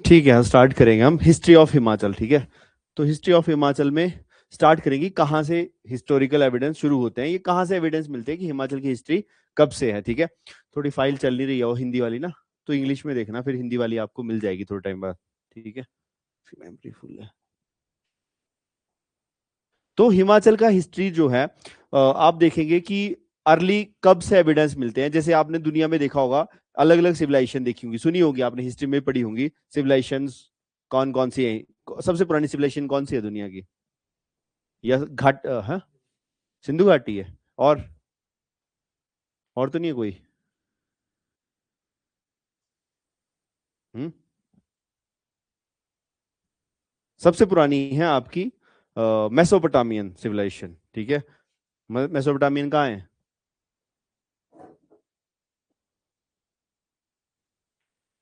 ठीक है, स्टार्ट करेंगे हम हिस्ट्री ऑफ हिमाचल। ठीक है, तो हिस्ट्री ऑफ हिमाचल में स्टार्ट करेंगे कहाँ से हिस्टोरिकल एविडेंस शुरू होते हैं, ये कहाँ से एविडेंस मिलते हैं कि हिमाचल की हिस्ट्री कब से है। ठीक है, थोड़ी फाइल चल नहीं रही है वो हिंदी वाली ना, तो इंग्लिश में देखना, फिर हिंदी वाली आपको मिल जाएगी थोड़े टाइम बाद। ठीक है, मेमोरी फुल है। तो हिमाचल का हिस्ट्री जो है आप देखेंगे कि अर्ली कब से एविडेंस मिलते हैं। जैसे आपने दुनिया में देखा होगा, अलग अलग सिविलाइजेशन देखी होंगी, सुनी होगी आपने, हिस्ट्री में पढ़ी होंगी सिविलाइजेशन कौन कौन सी है। सबसे पुरानी सिविलाइजेशन कौन सी है दुनिया की? या घाट हाँ, सिंधु घाटी है। और तो नहीं है कोई? हम्म, सबसे पुरानी है आपकी मेसोपोटामियन सिविलाइजेशन। ठीक है, मेसोपोटामियन कहाँ है?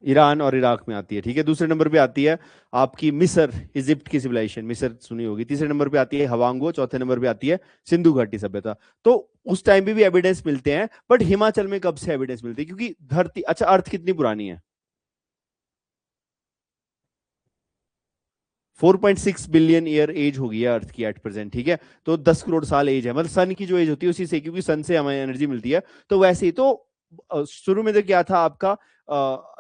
ईरान और इराक में आती है। ठीक है, दूसरे नंबर पे आती है आपकी मिस्र, इजिप्ट की सिविलाइजेशन, मिस्र सुनी होगी। तीसरे नंबर पे आती है हवांगो, चौथे नंबर पे आती है सिंधु घाटी सभ्यता। तो उस टाइम पे भी एविडेंस मिलते हैं, बट हिमाचल में कब से एविडेंस मिलते हैं? क्योंकि धरती, अच्छा, अर्थ कितनी पुरानी है? 4.6 बिलियन ईयर एज होगी है अर्थ की एट प्रेजेंट। ठीक है, तो 10 करोड़ साल एज है, मतलब सन की जो एज होती है उसी से, क्योंकि सन से हमें एनर्जी मिलती है। तो वैसे ही तो शुरू में तो क्या था आपका,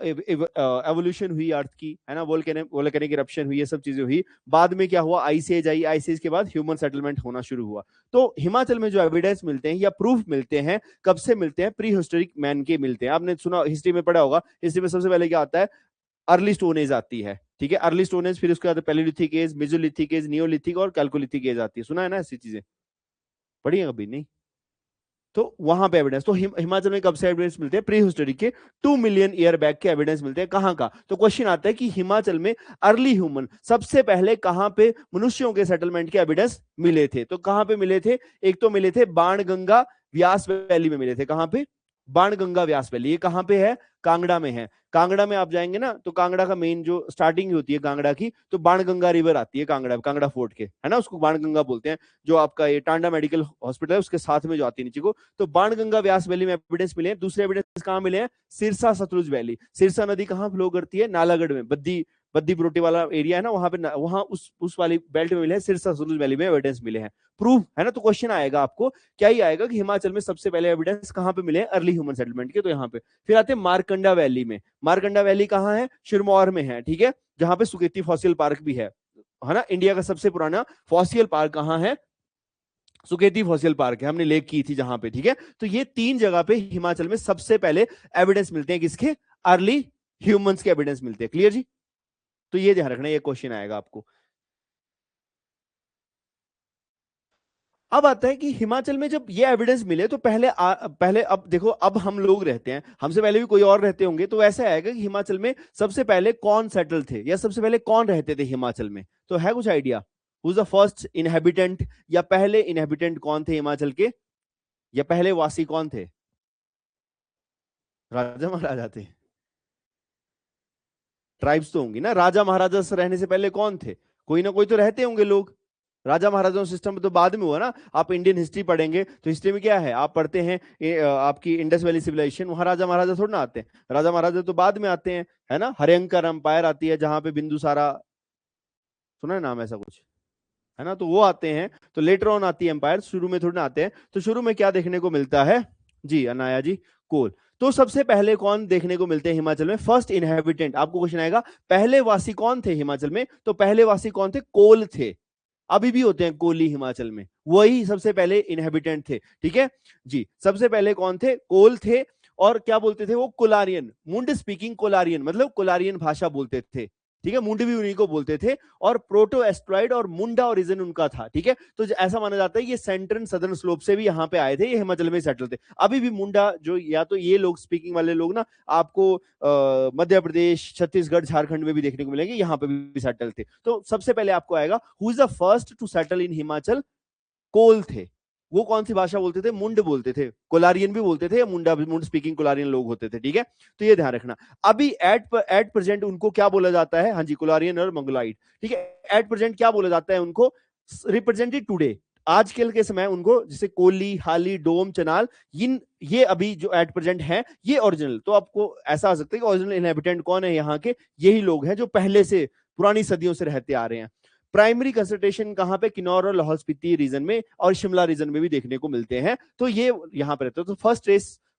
एवोल्यूशन हुई अर्थ की, है ना, वोल्केनिक इरप्शन हुई, ये सब चीजें हुई। बाद में क्या हुआ, आइस एज आई, आइस एज के बाद ह्यूमन सेटलमेंट होना शुरू हुआ। तो हिमाचल में जो एविडेंस मिलते हैं या प्रूफ मिलते हैं, कब से मिलते हैं? प्री हिस्टोरिक मैन के मिलते हैं। आपने सुना, हिस्ट्री में पढ़ा होगा, हिस्ट्री में सबसे पहले क्या आता है? अर्ली स्टोन एज आती है। ठीक है, अर्ली स्टोन एज, फिर उसके बाद palaeolithic age, mesolithic age, neolithic और कैल्कोलिथिक एज आती है। सुना है ना ऐसी चीजें? पढ़ी है कभी? नहीं। तो वहां पे एविडेंस, तो हिमाचल में कब से एविडेंस मिलते हैं? प्री हिस्टोरिक के 2 मिलियन ईयर बैक के एविडेंस मिलते हैं। कहां का? तो क्वेश्चन आता है कि हिमाचल में अर्ली ह्यूमन सबसे पहले कहां पे मनुष्यों के सेटलमेंट के एविडेंस मिले थे? तो कहां पे मिले थे? एक तो मिले थे बाणगंगा व्यास वैली में मिले थे। कहां पे? बाणगंगा व्यास वैली, ये कहां पे है? कांगड़ा में है। कांगड़ा में आप जाएंगे ना, तो कांगड़ा का मेन जो स्टार्टिंग होती है कांगड़ा की, तो बाणगंगा रिवर आती है कांगड़ा, कांगड़ा फोर्ट के, है ना, उसको बाणगंगा बोलते हैं। जो आपका ये टांडा मेडिकल हॉस्पिटल है उसके साथ में जो आती है नीचे को, तो बाणगंगा व्यास वैली में एविडेंस मिले हैं। दूसरे एविडेंस कहां मिले हैं? सिरसा सतलुज वैली। सिरसा नदी कहां फ्लो करती है? नालागढ़ में, बद्दी बद्दी बरोटी वाला एरिया है ना, वहां पे वहां उस वाली बेल्ट में मिले हैं, सिरसा सतलुज वैली में एविडेंस मिले हैं। प्रूफ है ना। तो क्वेश्चन आएगा आपको, क्या ही आएगा कि हिमाचल में सबसे पहले एविडेंस कहां पे मिले हैं? अर्ली ह्यूमन सेटलमेंट के। तो यहाँ पे फिर आते हैं मारकंडा वैली में। मारकंडा वैली कहाँ है? सिरमौर में है। ठीक है, जहां पे सुकेती फॉसिल पार्क भी है ना। इंडिया का सबसे पुराना फॉसिल पार्क कहाँ है? सुकेती फॉसिल पार्क है, हमने लेक की थी जहां पे। ठीक है, तो ये 3 जगह पे हिमाचल में सबसे पहले एविडेंस मिलते हैं। किसके? अर्ली ह्यूमंस के एविडेंस मिलते हैं। क्लियर जी? तो ये ध्यान रखना, ये क्वेश्चन आएगा आपको। अब आता है कि हिमाचल में जब ये एविडेंस मिले, तो पहले अब देखो, अब हम लोग रहते हैं, हमसे पहले भी कोई और रहते होंगे, तो ऐसा आएगा कि हिमाचल में सबसे पहले कौन सेटल थे, या सबसे पहले कौन रहते थे हिमाचल में? तो है कुछ idea? Who is the first inhabitant, या पहले इनहेबिटेंट कौन थे हिमाचल के, या पहले वासी कौन थे? राजा महाराजा थे? ट्राइब्स तो होंगी ना, राजा महाराजा से रहने से पहले कौन थे? कोई ना कोई तो रहते होंगे लोग। राजा महाराजाओं सिस्टम तो बाद में हुआ ना। आप इंडियन हिस्ट्री पढ़ेंगे तो हिस्ट्री में क्या है, आप पढ़ते हैं आपकी इंडस वैली सिविलाइजेशन, वहां राजा महाराजा थोड़ा ना आते हैं, राजा महाराजा तो बाद में आते हैं, है ना। हरियंकर अंपायर आती है, जहां पे बिंदुसारा, सुना है नाम ऐसा कुछ, है ना, तो वो आते हैं। तो लेटर ऑन आती है एम्पायर, शुरू में थोड़ी ना आते हैं। तो शुरू में क्या देखने को मिलता है जी, अनाया जी, कोल। तो सबसे पहले कौन देखने को मिलते हैं हिमाचल में? First inhabitant. आपको क्वेश्चन आएगा, पहले वासी कौन थे हिमाचल में? तो पहले वासी कौन थे? कोल थे। अभी भी होते हैं कोली हिमाचल में, वही सबसे पहले इनहेबिटेंट थे। ठीक है जी, सबसे पहले कौन थे? कोल थे। और क्या बोलते थे वो? कोलारियन, मुंड स्पीकिंग कोलारियन, मतलब कोलारियन भाषा बोलते थे। ठीक है, मुंड भी उन्हीं को बोलते थे। और प्रोटो एस्ट्रॉइड और मुंडा ओरिजिन उनका था। ठीक है, तो ऐसा माना जाता है ये सेंट्रल सदर्न स्लोप से भी यहाँ पे आए थे, ये हिमाचल में सेटल थे। अभी भी मुंडा जो, या तो ये लोग स्पीकिंग वाले लोग ना, आपको मध्य प्रदेश, छत्तीसगढ़, झारखंड में भी देखने को मिलेंगे, यहाँ पे भी सेटल थे। तो सबसे पहले आपको आएगा, who is the first to settle in Himachal? Kol थे। वो कौन सी भाषा बोलते थे? मुंड बोलते थे। कोलारियन भी बोलते थे, या मुंडा, मुंड स्पीकिंग कोलारियन लोग होते थे। ठीक है, तो ये ध्यान रखना। अभी एट प्रेजेंट उनको क्या बोला जाता है? हाँ जी, कोलारियन और मंगोलाइड। ठीक है, एट प्रेजेंट क्या बोला जाता है उनको? Represented today. आजकल के समय उनको जैसे कोली, हाली, डोम, चनाल, ये अभी जो एट प्रेजेंट है ये ओरिजिनल। तो आपको ऐसा आ सकता है कि ओरिजिनल इनहेबिटेंट कौन है यहाँ के, यही लोग हैं जो पहले से पुरानी सदियों से रहते आ रहे हैं। प्राइमरी कंसंट्रेशन कहां पे, किन्नौर और लाहौल स्पीति रीजन में और शिमला रीजन में भी देखने को मिलते हैं। तो ये यहां पर रहते हैं। तो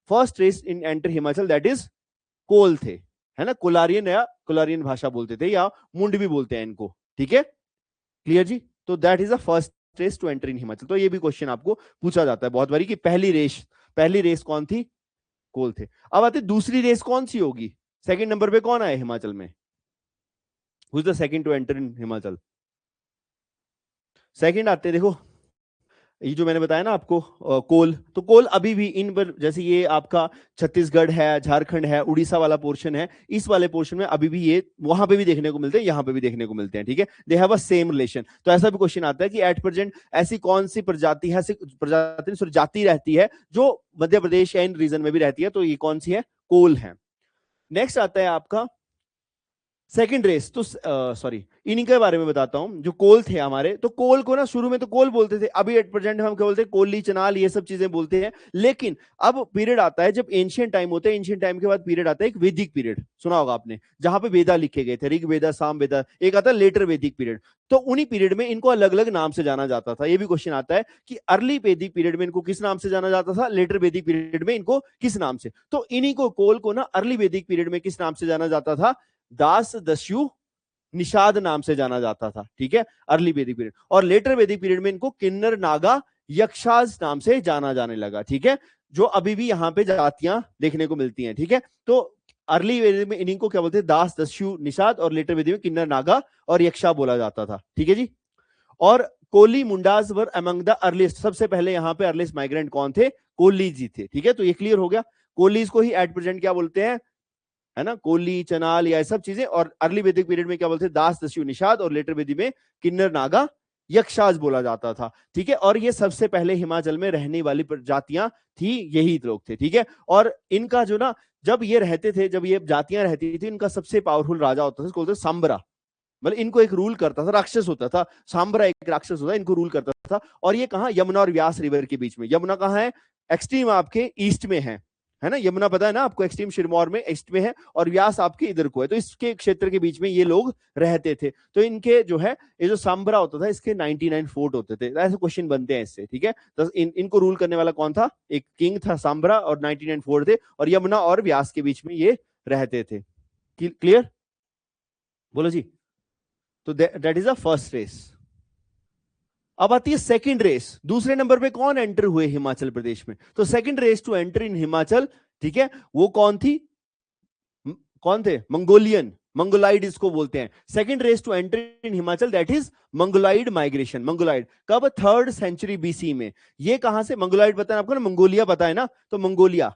first race in enter Himachal that is Kol थे, है ना। कोलारियन या कोलारियन भाषा बोलते थे या मुंड भी बोलते हैं इनको, ठीक है, क्लियर जी। तो that is the first race to enter in Himachal. तो ये भी क्वेश्चन आपको पूछा जाता है बहुत बारी कि पहली रेस कौन थी, कोल थे। अब आते दूसरी रेस कौन सी होगी, सेकंड नंबर पे कौन आए हिमाचल में, who is the second to enter in Himachal. Second आते देखो, ये जो मैंने बताया ना आपको कोल, तो कोल अभी भी इन पर, जैसे ये आपका छत्तीसगढ़ है, झारखंड है, उड़ीसा वाला पोर्शन है, इस वाले पोर्शन में अभी भी ये वहां पे भी देखने को मिलते हैं, यहां पे भी देखने को मिलते हैं, ठीक है। They have a same relation. तो ऐसा भी क्वेश्चन आता है कि एट प्रेजेंट ऐसी कौन सी प्रजाति है, जाति रहती है जो मध्य प्रदेश या इन रीजन में भी रहती है, तो ये कौन सी है, कोल है। नेक्स्ट आता है आपका सेकंड रेस। तो सॉरी, इन्हीं के बारे में बताता हूं जो कोल थे हमारे। तो कोल को ना शुरू में तो कोल बोलते थे, अभी एट प्रेजेंट हम क्या बोलते हैं, कोली, चनाल, ये सब चीजें बोलते हैं। लेकिन अब पीरियड आता है जब एंशियंट टाइम होते हैं, एंशियंट टाइम के बाद पीरियड आता है एक वैदिक पीरियड, सुना होगा आपने, जहां पे वेदा लिखे गए थे, ऋग वेदा, साम वेदा, एक आता है लेटर वैदिक पीरियड। तो उन्हीं पीरियड में इनको अलग अलग नाम से जाना जाता था। ये भी क्वेश्चन आता है कि अर्ली वैदिक पीरियड में इनको किस नाम से जाना जाता था, लेटर वैदिक पीरियड में इनको किस नाम से। तो इन्हीं को कोल को ना अर्ली वैदिक पीरियड में किस नाम से जाना जाता था, दास, दस्यु, निषाद नाम से जाना जाता था, ठीक है, अर्ली वैदिक पीरियड। और लेटर वैदिक पीरियड में इनको किन्नर, नागा, यक्षास नाम से जाना जाने लगा, ठीक है, जो अभी भी यहाँ पे जातियां देखने को मिलती हैं, ठीक है। तो अर्ली वैदिक में इन्हीं को क्या बोलते हैं, दास, दस्यु, निषाद, और लेटर वैदिक में किन्नर, नागा और यक्षा बोला जाता था, ठीक है जी। और Koli, Mundas were among the earliest, सबसे पहले यहाँ पे अर्लीस्ट माइग्रेंट कौन थे, कोली जी थे, ठीक है। तो ये क्लियर हो गया, कोलीज को ही एट प्रेजेंट क्या बोलते हैं, है ना, कोली, चनाल, या सब चीजें। और अर्ली वैदिक पीरियड में क्या बोलते हैं, दास, दस्यु, निषाद, और लेटर वैदिक में किन्नर, नागा, यक्षास बोला जाता था, ठीक है। और ये सबसे पहले हिमाचल में रहने वाली जातियां थी, यही लोग थे, ठीक है। और इनका जो ना, जब ये रहते थे, जब ये जातियां रहती थी, इनका सबसे पावरफुल राजा होता था, बोलते सांबरा, मतलब इनको एक रूल करता था, राक्षस होता था, सांबरा एक राक्षस होता, इनको रूल करता था। और ये कहा, यमुना और व्यास रिवर के बीच में। यमुना कहाँ है, एक्सट्रीम आपके ईस्ट में है ना, यमुना पता है ना आपको, एक्सट्रीम सिरमौर में ईस्ट में है, और व्यास आपके इधर को है। तो इसके क्षेत्र के बीच में ये लोग रहते थे। तो इनके जो है, ये जो सांबरा होता था, इसके 99 फोर्ट होते थे। ऐसे क्वेश्चन बनते हैं इससे, ठीक है। तो इनको रूल करने वाला कौन था, एक किंग था सांबरा, और 99 फोर्ट थे, और यमुना और व्यास के बीच में ये रहते थे। क्लियर, बोलो जी। तो that is a first race. अब आती है सेकंड रेस, दूसरे नंबर पे कौन एंटर हुए हिमाचल प्रदेश में। तो second race to enter in Himachal, ठीक है, वो कौन थी, कौन थे, मंगोलियन, मंगोलाइड इसको बोलते हैं। Second race to enter in Himachal that is mongoloid migration. Mongoloid कब, 3rd सेंचुरी बीसी में। ये कहां से, मंगोलाइड पता है आपको ना, मंगोलिया पता है ना, तो मंगोलिया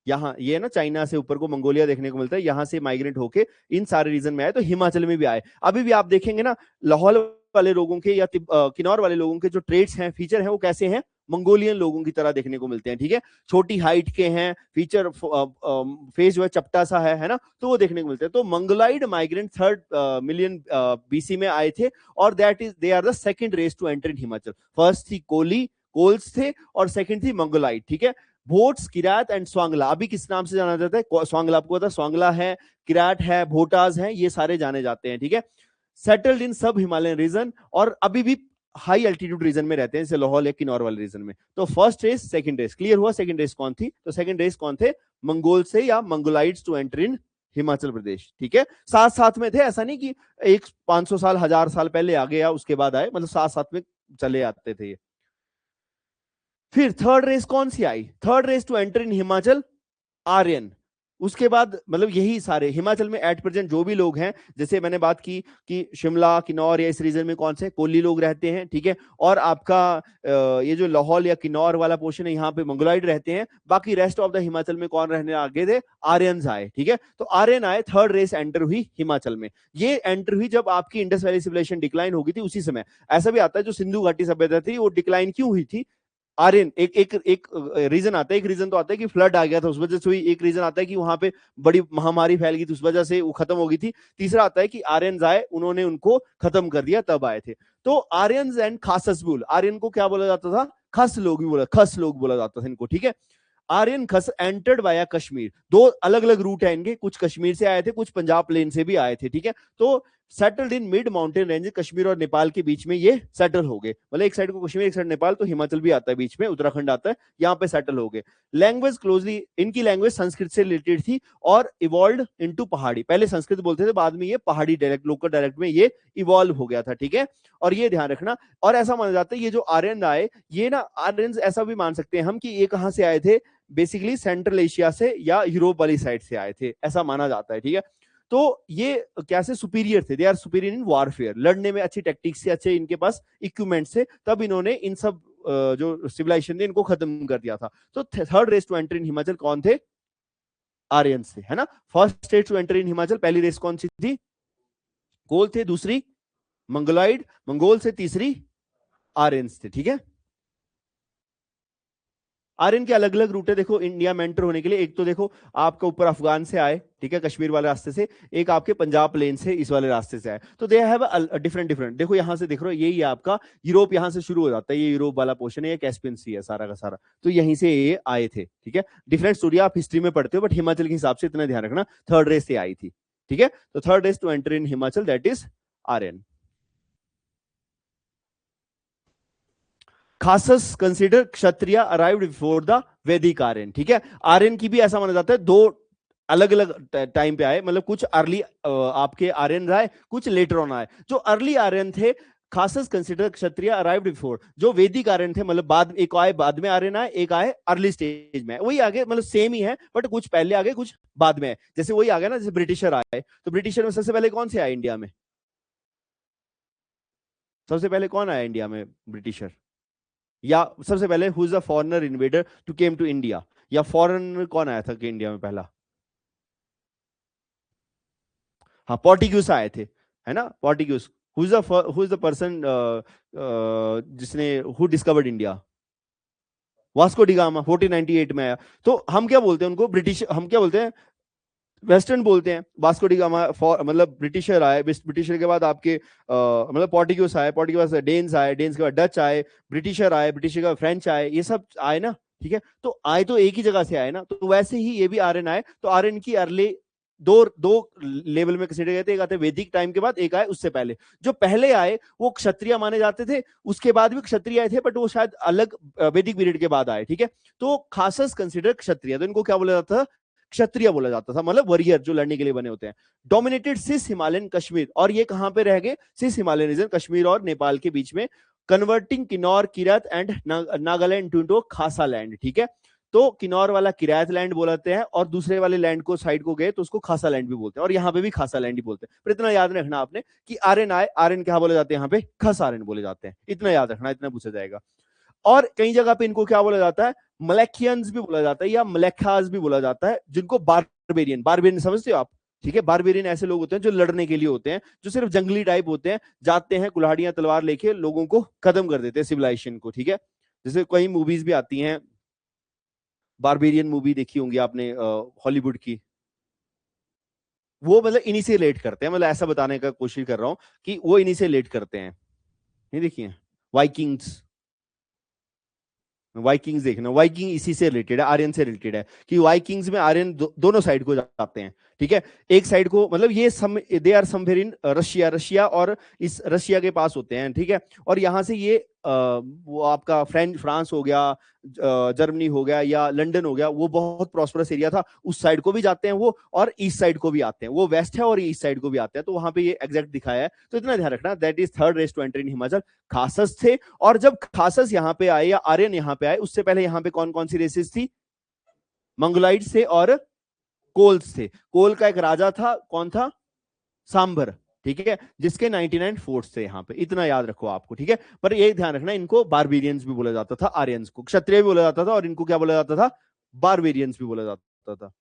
यहाँ, ये ना चाइना से ऊपर को मंगोलिया देखने को मिलता है, यहां से माइग्रेट होके इन सारे रीजन में आए, तो हिमाचल में भी आए। अभी भी आप देखेंगे ना, लाहौल वाले लोगों के या किन्नौर वाले लोगों के जो ट्रेड्स हैं, फीचर हैं, वो कैसे हैं, मंगोलियन लोगों की तरह देखने को मिलते हैं, ठीक है। छोटी हाइट के हैं, फीचर फेस जो है चपटा सा है ना, तो वो देखने को मिलते हैं। तो Mongoloid migrant 3rd million BC में आए थे, और that is they are the second race to enter in Himachal. First थी कोल्स थे, और सेकंड थी मंगोलाइड, ठीक है। भोट्स, किरात एंड स्वांगला, अभी किस नाम से जाना जाता है, स्वांगला आपको पता है, स्वांगला है, किरात है, भोटाज है, ये सारे जाने जाते हैं, ठीक है। सेटल्ड इन सब हिमालयन रीजन, और अभी भी हाई एल्टीट्यूड रीजन में रहते हैं, जैसे लाहौल या किन्नौर वाले रीजन में। तो first race, second race clear हुआ। सेकंड रेस कौन थी, तो सेकंड रेस कौन थे, मंगोल से या मंगोलाइड्स to enter in Himachal Pradesh, ठीक है। साथ साथ में थे, ऐसा नहीं कि एक 500 साल 1000 साल पहले आ गए या उसके बाद आए, मतलब साथ साथ में चले आते थे ये। फिर थर्ड रेस कौन सी आई, third race to enter in Himachal, Aryan. उसके बाद मतलब यही सारे हिमाचल में एट प्रेजेंट जो भी लोग हैं, जैसे मैंने बात की कि शिमला, किन्नौर या इस रीजन में कौन से कोली लोग रहते हैं, ठीक है। और आपका ये जो लाहौल या किन्नौर वाला पोर्शन है, यहाँ पे मंगोलाइड रहते हैं। बाकी रेस्ट ऑफ द हिमाचल में कौन रहने आगे थे, आर्यंस आए, ठीक है। तो आर्यन आए, थर्ड रेस एंटर हुई हिमाचल में। ये एंटर हुई जब आपकी इंडस वैली सिविलाइजेशन डिक्लाइन हो गई थी, उसी समय। ऐसा भी आता है जो सिंधु घाटी सभ्यता थी वो डिक्लाइन क्यों हुई थी, आर्यन एक एक एक रीजन आता है, एक रीजन तो आता है कि फ्लड आ गया था उस वजह से हुई, एक रीजन आता है कि वहां पे बड़ी महामारी फैल गई थी उस वजह से वो खत्म हो गई थी, तीसरा आता है कि आर्यन आए उन्होंने उनको खत्म कर दिया तब आए थे। तो आर्यन एंड खाससबुल, आर्यन को क्या बोला जाता था, खस लोग भी बोला, खस लोग बोला जाता था इनको, ठीक है। आर्यन खस एंटर्ड वाया कश्मीर, दो अलग अलग रूट है इनके, कुछ कश्मीर से आए थे, कुछ पंजाब प्लेन से भी आए थे, ठीक है। तो settled in mid mountain range, Kashmir और नेपाल के बीच में ये सेटल हो गए, मतलब एक साइड को कश्मीर एक साइड नेपाल, तो हिमाचल भी आता है बीच में, उत्तराखंड आता है, यहाँ पे सेटल हो गए। लैंग्वेज क्लोजली, इनकी लैंग्वेज संस्कृत से रिलेटेड थी और इवॉल्व इनटू पहाड़ी, पहले संस्कृत बोलते थे, बाद में ये पहाड़ी डायलेक्ट, लोकल डायलेक्ट में ये इवॉल्व हो गया था, ठीक है। और ये ध्यान रखना, और ऐसा माना जाता है ये जो आर्यन आए, ये ना आर्यन ऐसा भी मान सकते हैं हम कि ये कहां से आए थे, बेसिकली सेंट्रल एशिया से या यूरोप वाली साइड से आए थे, ऐसा माना जाता है, ठीक है। तो ये कैसे सुपीरियर थे, they are superior in warfare, लड़ने में अच्छी टेक्टिक्स से, अच्छे इनके पास इक्विपमेंट से, तब इन्होंने इन सब जो सिविलाइजेशन थे इनको खत्म कर दिया था। तो third race to enter in Himachal कौन थे, आर्यन थे, है ना। First state to enter in Himachal, पहली रेस कौन सी थी, कोल थे, दूसरी मंगोलाइड, मंगोल से तीसरी आर्यंस थे, ठीक है। आर्यन के अलग अलग रूट है देखो इंडिया में एंटर होने के लिए, एक तो देखो आपका ऊपर अफगान से आए, ठीक है, कश्मीर वाले रास्ते से, एक आपके पंजाब प्लेन से इस वाले रास्ते से आए, तो दे हैव डिफरेंट डिफरेंट, देखो यहां से देख रहे हो यही है आपका यूरोप, यहां से शुरू हो जाता है, ये यूरोप वाला पोर्शन है, ये कैस्पियन सी है सारा का सारा, तो यहीं से ये आए थे, ठीक है। डिफरेंट स्टोरी आप हिस्ट्री में पढ़ते हो, बट हिमाचल के हिसाब से इतना ध्यान रखना, थर्ड रेस से आई थी, ठीक है। तो third race to enter in Himachal that is Aryan. Khasas consider Kshatriya arrived before the Vedic Aryan, ठीक है। आर्यन की भी ऐसा माना जाता है दो अलग अलग टाइम पे आए, मतलब कुछ अर्ली आपके आर्यन आए, कुछ लेटर ऑन आए। जो अर्ली आर्यन थे, खासस कंसिडर क्षत्रिय अराइव्ड बिफोर, जो वैदिक आर्यन थे, मतलब बाद, एक आए बाद में आर्यन आए, एक आए अर्ली स्टेज में, वही आगे, मतलब सेम ही है बट कुछ पहले आ गए कुछ बाद में, जैसे वही आ गया ना, जैसे ब्रिटिशर आए, तो ब्रिटिशर में सबसे पहले कौन से आए इंडिया में, सबसे पहले कौन आया इंडिया में ब्रिटिशर, या सबसे पहले who is a foreigner invader to came to India, या फॉरेनर कौन आया था कि इंडिया में पहला, हाँ पोर्टिग्यूस आए थे, है ना, पोर्टिग्यूस। हु इज द पर्सन जिसने, who discovered India, Vasco da Gama 1498 में आया। तो हम क्या बोलते हैं उनको, ब्रिटिश, हम क्या बोलते हैं, वेस्टर्न बोलते हैं। वास्को डिगामा मतलब ब्रिटिशर आए, ब्रिटिशर के बाद आपके मतलब पोर्टुगीज आए, पोर्टुगीज से डेन्स आए, डेन्स के बाद डच आए, ब्रिटिशर आए, ब्रिटिशर के बाद फ्रेंच आए, ये सब आए ना, ठीक है। तो आए तो एक ही जगह से आए ना, तो वैसे ही ये भी आर्यन आए। तो आर्यन की अर्ली दो दो लेवल में कंसीडर गए थे, एक आते वैदिक टाइम के बाद, एक आए उससे पहले। जो पहले आए वो क्षत्रिय माने जाते थे, उसके बाद भी क्षत्रिय आए थे, बट वो शायद अलग वैदिक पीरियड के बाद आए, ठीक है। तो खासस कंसिडर क्षत्रिय, तो इनको क्या बोला जाता था, क्षत्रिय बोला जाता था, मतलब वॉरियर जो लड़ने के लिए बने होते हैं। डोमिनेटेड सिस हिमालयन कश्मीर, और ये कहां पे रह गए, सिस हिमालयन रीजन, कश्मीर और नेपाल के बीच में, converting Kinnaur Kirat and Nagaland to Khasa land, ठीक है। तो किन्नौर वाला किरायत लैंड बोलते हैं, और दूसरे वाले लैंड को साइड को गए तो उसको खासा लैंड भी बोलते हैं, और यहाँ पे भी खासा लैंड ही बोलते हैं। पर इतना याद रखना आपने कि आर्यन आए, आर्यन क्या बोले जाते हैं यहाँ पे, खस आर्यन बोले जाते हैं, इतना याद रखना, इतना पूछा जाएगा। और कई जगह पे इनको क्या बोला जाता है, मलेखियंस भी बोला जाता है, या मलेखास भी बोला जाता है, जिनको बारबेरियन, बारबेरियन समझते हो आप, ठीक है। बारबेरियन ऐसे लोग होते हैं जो लड़ने के लिए होते हैं, जो सिर्फ जंगली टाइप होते हैं, जाते हैं कुल्हाड़ियां तलवार लेके लोगों को खत्म कर देते हैं, सिविलाइजेशन को, ठीक है। जैसे कई मूवीज भी आती हैं, बारबेरियन मूवी देखी होंगी आपने हॉलीवुड की, वो मतलब इन्हीं से रिलेट करते हैं, मतलब ऐसा बताने का कोशिश कर रहा हूं कि वो इन्हीं से रिलेट करते हैं, नहीं देखिए वाइकिंग्स, वाइकिंग्स देखना, वाइकिंग इसी से रिलेटेड है, आर्यन से रिलेटेड है, कि वाइकिंग्स में आर्यन दोनों साइड को जाते हैं, ठीक है। एक साइड को, मतलब ये some they are somewhere in Russia, Russia और इस रशिया के पास होते हैं, ठीक है। और यहां से ये वो आपका फ्रांस हो गया, जर्मनी हो गया, या लंदन हो गया, वो बहुत प्रॉस्परस एरिया था, उस साइड को भी जाते हैं वो, और ईस्ट साइड को भी आते हैं, वो वेस्ट है और ईस्ट साइड को भी आते हैं, तो वहां पे ये एग्जैक्ट दिखाया है। तो इतना ध्यान रखना, that is third race to enter in Himachal, Khasas थे। और जब खासस यहाँ पे आए या आर्यन यहाँ पे आए, उससे पहले यहाँ पे कौन कौन सी रेसेस थी, मंगोलाइड से और कोल्स थे। कोल का एक राजा था, कौन था, सांबर, ठीक है, जिसके 99 फोर्ट्स थे यहाँ पे, इतना याद रखो आपको, ठीक है। पर ये ध्यान रखना, इनको बारबेरियंस भी बोला जाता था, आर्यंस को क्षत्रिय भी बोला जाता था, और इनको क्या बोला जाता था, बारबेरियंस भी बोला जाता था,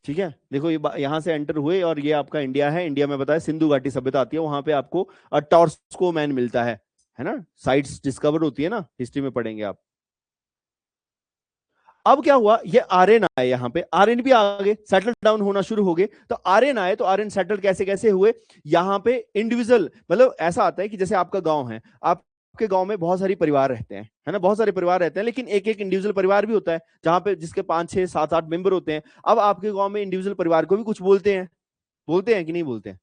ठीक है। देखो ये यहां से एंटर हुए, और ये आपका इंडिया है, इंडिया में बताया सिंधु घाटी सभ्यता आती है, वहां पे आपको टॉर्स्को मैन मिलता है, है ना, साइट्स डिस्कवर होती है ना, हिस्ट्री में पढ़ेंगे आप। अब क्या हुआ, ये आर्यन आए, यहाँ पे आर्यन भी आ गए, सेटल डाउन होना शुरू हो गए। तो आर्यन आए तो आर्यन सेटल कैसे कैसे हुए, यहाँ पे इंडिविजुअल, मतलब ऐसा आता है कि जैसे आपका गांव है, आपके गांव में बहुत सारी परिवार रहते हैं, है ना, बहुत सारे परिवार रहते हैं, लेकिन एक एक इंडिविजुअल परिवार भी होता है जहां पे जिसके 5 6 7 8 मेंबर होते हैं। अब आपके गांव में इंडिविजुअल परिवार को भी कुछ बोलते हैं कि नहीं बोलते हैं?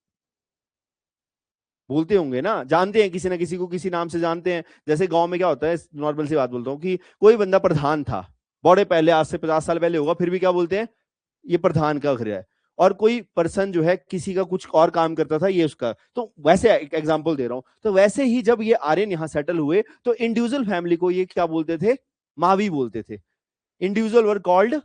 बोलते होंगे ना, जानते हैं किसी ना किसी को, किसी नाम से जानते हैं। जैसे गांव में क्या होता है, नॉर्मल सी बात बोलता हूँ, कि कोई बंदा प्रधान था बड़े पहले, आज से 50 साल पहले होगा, फिर भी क्या बोलते हैं, ये प्रधान का घर है। और कोई पर्सन जो है किसी का कुछ और काम करता था, ये उसका, तो वैसे एक एग्जांपल दे रहा हूं। तो वैसे ही जब ये आर्यन यहाँ सेटल हुए तो इंडिविजुअल फैमिली को ये क्या बोलते थे, मावी बोलते थे। Individual were called